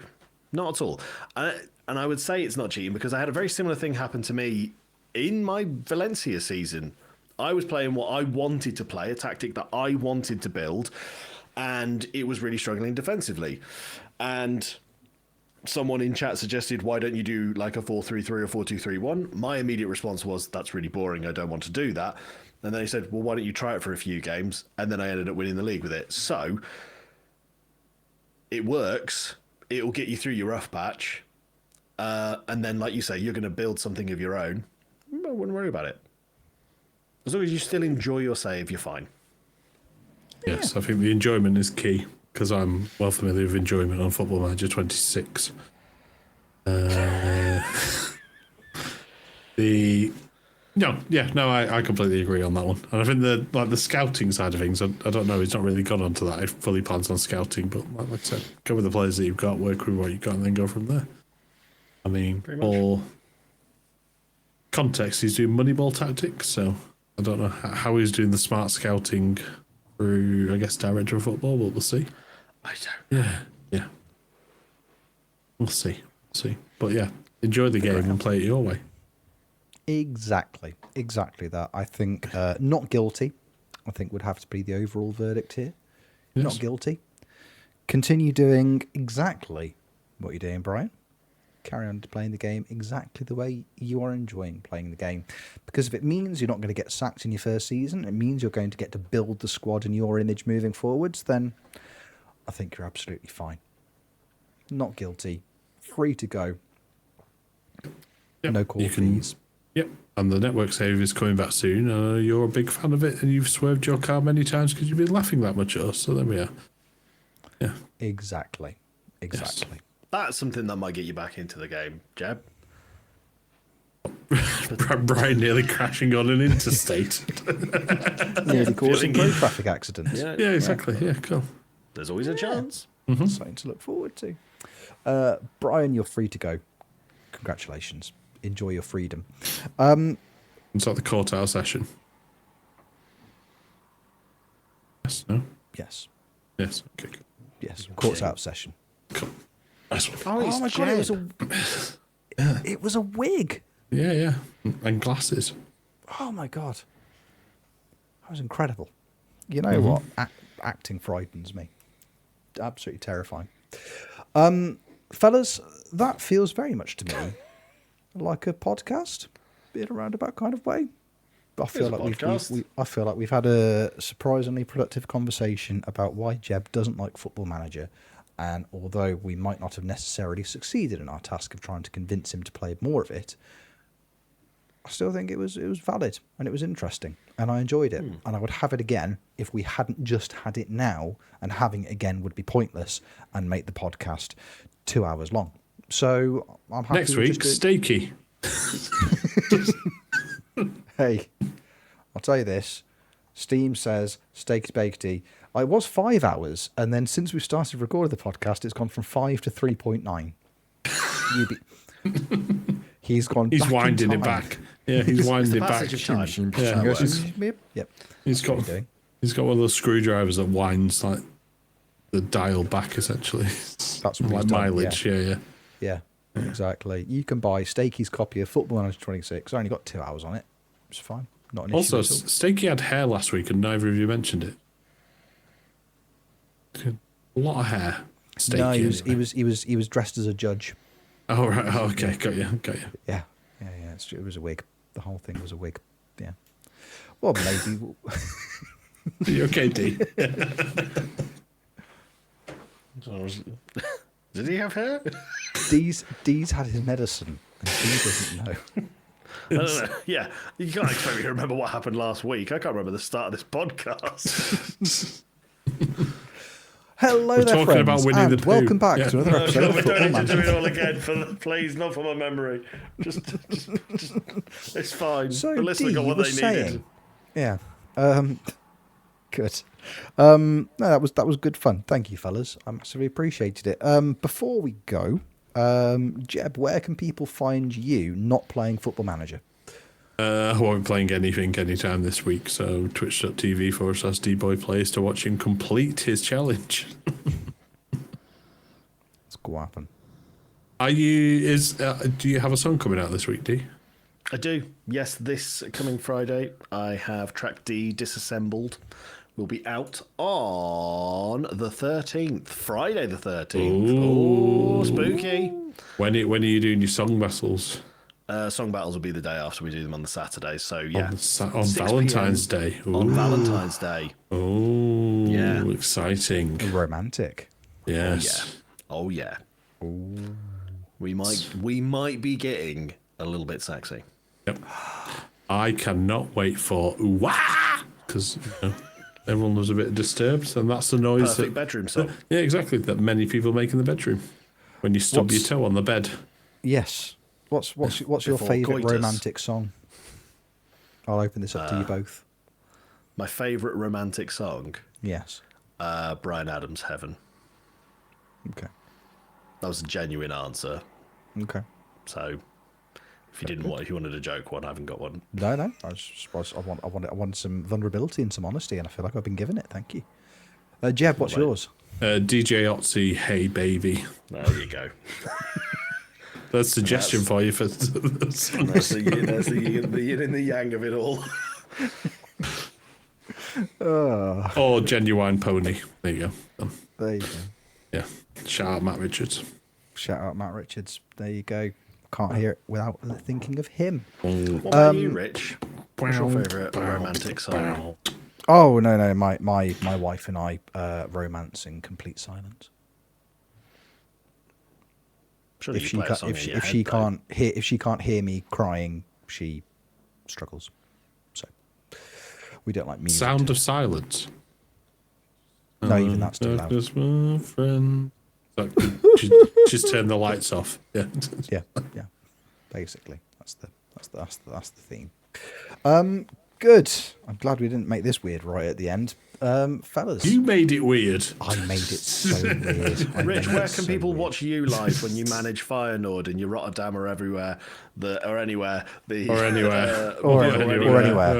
not at all. And I would say it's not cheating because I had a very similar thing happen to me in my Valencia season. I was playing what I wanted to play, a tactic that I wanted to build, and it was really struggling defensively. And someone in chat suggested, why don't you do like a 4-3-3 or 4-2-3-1? My immediate response was, that's really boring. I don't want to do that. And then he said, well, why don't you try it for a few games? And then I ended up winning the league with it. So it works. It'll get you through your rough patch. And then, like you say, you're going to build something of your own. I wouldn't worry about it. As long as you still enjoy your save, you're fine. yes, I think the enjoyment is key because I'm well familiar with enjoyment on Football Manager 26. I completely agree on that one. And I think the scouting side of things, I don't know, he's not really gone onto that. He fully plans on scouting, but like I said, go with the players that you've got, work with what you've got, and then go from there. I mean, for context, he's doing Moneyball tactics, so I don't know how he's doing the smart scouting through, I guess, Director of Football, but we'll see. I don't. Yeah. We'll see. But yeah, enjoy the game and play it your way. Exactly that. I think not guilty, I think would have to be the overall verdict here. Yes. Not guilty. Continue doing exactly what you're doing, Brian. Carry on playing the game exactly the way you are enjoying playing the game. Because if it means you're not going to get sacked in your first season, it means you're going to get to build the squad in your image moving forwards, then I think you're absolutely fine. Not guilty. Free to go. Yep. No call fees. Yep, and the network save is coming back soon. I know you're a big fan of it, and you've swerved your car many times because you've been laughing that much at us. So there we are. Yeah, Exactly. Yes. That's something that might get you back into the game, Jeb. Brian nearly crashing on an interstate. Nearly causing Feeling road it. traffic accidents. Yeah, exactly. Yeah, cool. There's always a chance. Something to look forward to. Brian, you're free to go. Congratulations. Enjoy your freedom. It's like the courthouse session. Yes. No. Yes. Yes. Okay. Cool. Yes. Courts out session. Cool. Nice one. Oh my god! It was a wig. Yeah. And glasses. Oh my god. That was incredible. You know what? Acting frightens me. Absolutely terrifying. Fellas, that feels very much to me like a podcast in a roundabout kind of way. I feel like we've had a surprisingly productive conversation about why Jeb doesn't like Football Manager And although we might not have necessarily succeeded in our task of trying to convince him to play more of it, I still think it was valid and it was interesting and I enjoyed it. And I would have it again if we hadn't just had it now, and having it again would be pointless and make the podcast 2 hours long. So I'm happy Next week, steaky. Hey, I'll tell you this. Steam says steak bakedy. It was 5 hours, and then since we started recording the podcast, it's gone from 5 to 3.9. He's gone. He's back winding in it time. back. Yeah, he's winding it back. Yep. He's got one of those screwdrivers that winds like the dial back, essentially. That's what like mileage. Yeah, exactly. You can buy Stakey's copy of Football Manager 26. It's only got 2 hours on it. It's fine. Not an issue. Also, at all. Stakey had hair last week, and neither of you mentioned it. A lot of hair. Stakey, no, anyway. he was dressed as a judge. Oh right. Oh, okay. Got you. Yeah. It was a wig. The whole thing was a wig. Yeah. Well, maybe. Are you okay, D? Did he have hair? Dee's had his medicine, and he doesn't know. I don't know. Yeah, you can't expect me to remember what happened last week. I can't remember the start of this podcast. Hello We're there, talking friends, about winning and the poo. welcome back Yeah. to another episode of we Football don't need to do Manager. it all again, please, not for my memory. Just it's fine. So, the listener Dee, got you what were they saying, needed. yeah, good. No, that was good fun. Thank you, fellas. I massively appreciated it. Before we go, Jeb, where can people find you not playing Football Manager? I won't be playing anything anytime this week, so twitch.tv/dboy plays to watch him complete his challenge. Let's go happen. Do you have a song coming out this week, D? I do. Yes, this coming Friday, I have track D Disassembled. Will be out on the 13th, Friday the 13th. Oh, spooky. When are you doing your song battles? Song battles will be the day after we do them on the Saturday. So yeah, On 6 Valentine's PM Day. On Valentine's Day. Oh, Yeah. exciting. Romantic. Yes. Oh yeah. We might be getting a little bit sexy. Yep. I cannot wait for wah, because everyone was a bit disturbed, and that's the noise. Perfect bedroom song. Yeah, exactly. That many people make in the bedroom when you stub your toe on the bed. Yes. What's your Before favourite coitus. romantic song? I'll open this up to you both. My favourite romantic song, Yes. Bryan Adams' Heaven. Okay. That was a genuine answer. Okay. So if you wanted a joke one, I haven't got one. No. I want some vulnerability and some honesty, and I feel like I've been given it. Thank you. Jeb, what's yours? DJ Otzi, Hey Baby. There you go. That's a suggestion for you for. That's the yin and the yang of it all. Or Genuine Pony. There you go. There you go. Yeah. Shout out Matt Richards. Shout out Matt Richards. There you go. Can't hear it without thinking of him. What about you, Rich? What's your favourite romantic song? Oh no, my wife and I romance in complete silence. Surely If you she play a song in your if head, she though. can't hear me crying, she struggles. So we don't like music. Sound of Silence. No, even that's too loud. Darkness, my friend. Just turn the lights off. Yeah. Yeah. Basically, that's the theme. Good. I'm glad we didn't make this weird right at the end. Fellas, You made it weird. I made it so weird. Rich, where can people watch you live when you manage Fire Nord and your Rotterdam or everywhere, or anywhere? Or anywhere. Or anywhere.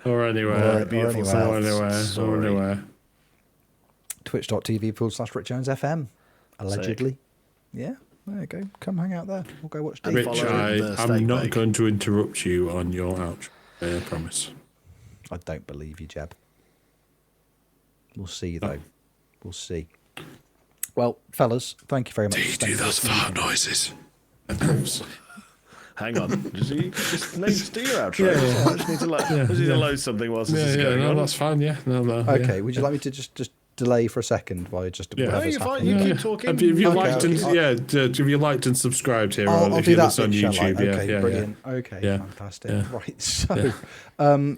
Or anywhere. Twitch.tv/Rich Jones FM. Allegedly. Yeah, there you go. Come hang out there. We'll go watch And Dee. Rich, follow the I'm steak not bake. going to interrupt you on your outro. I promise. I don't believe you, Jeb. We'll see, though. We'll see. Well, fellas, thank you very much. Do you for do spending those this fart evening. noises? Hang on. Just do your outro. I just need to load something whilst this is going no, on. that's fine. Yeah, no. Okay, yeah. would you like me to just delay for a second while just whatever's you're fine. happening? You keep talking. Have you Okay, liked and okay. have you liked and subscribed here? I'll if do you that listen on bit, shall I? YouTube, Okay, brilliant. Okay, Yeah. fantastic. Yeah. Right, so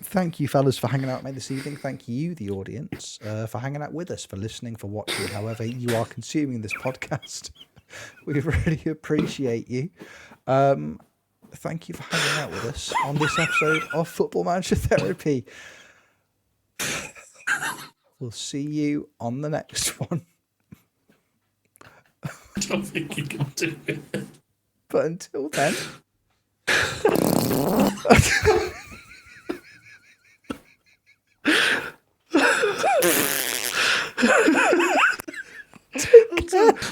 thank you, fellas, for hanging out with me this evening. Thank you, the audience, for hanging out with us, for listening, for watching, however you are consuming this podcast. We really appreciate you. Thank you for hanging out with us on this episode of Football Manager Therapy. We'll see you on the next one. I don't think you can do it. But until then...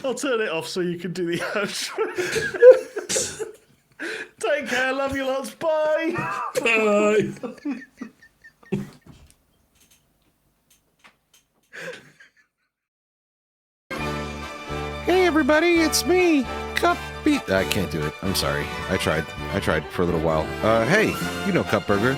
I'll turn it off so you can do the outro. Take care. Love you lots. Bye. Bye. Hey everybody, it's me, Cupby. I can't do it. I'm sorry. I tried for a little while. Hey, you know Cupburger.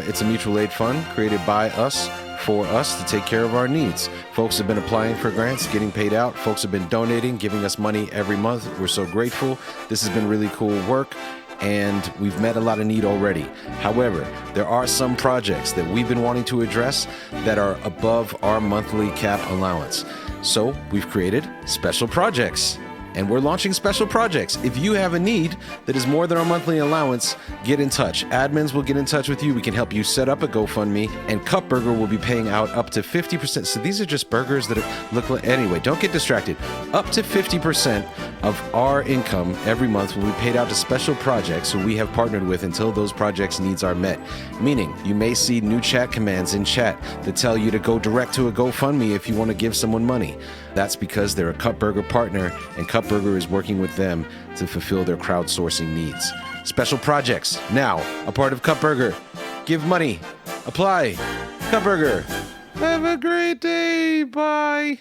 It's a mutual aid fund created by us for us to take care of our needs. Folks have been applying for grants, getting paid out. Folks have been donating, giving us money every month. We're so grateful. This has been really cool work, and we've met a lot of need already. However, there are some projects that we've been wanting to address that are above our monthly cap allowance. So we've created special projects, and we're launching special projects. If you have a need that is more than our monthly allowance, get in touch. Admins will get in touch with you. We can help you set up a GoFundMe, and Cupburger will be paying out up to 50%. So these are just burgers that look like, anyway, don't get distracted. Up to 50% of our income every month will be paid out to special projects who we have partnered with until those projects' needs are met. Meaning, you may see new chat commands in chat that tell you to go direct to a GoFundMe if you want to give someone money. That's because they're a Cupburger partner, and Cupburger is working with them to fulfill their crowdsourcing needs. Special projects, now a part of Cupburger. Give money. Apply. Cupburger. Have a great day. Bye.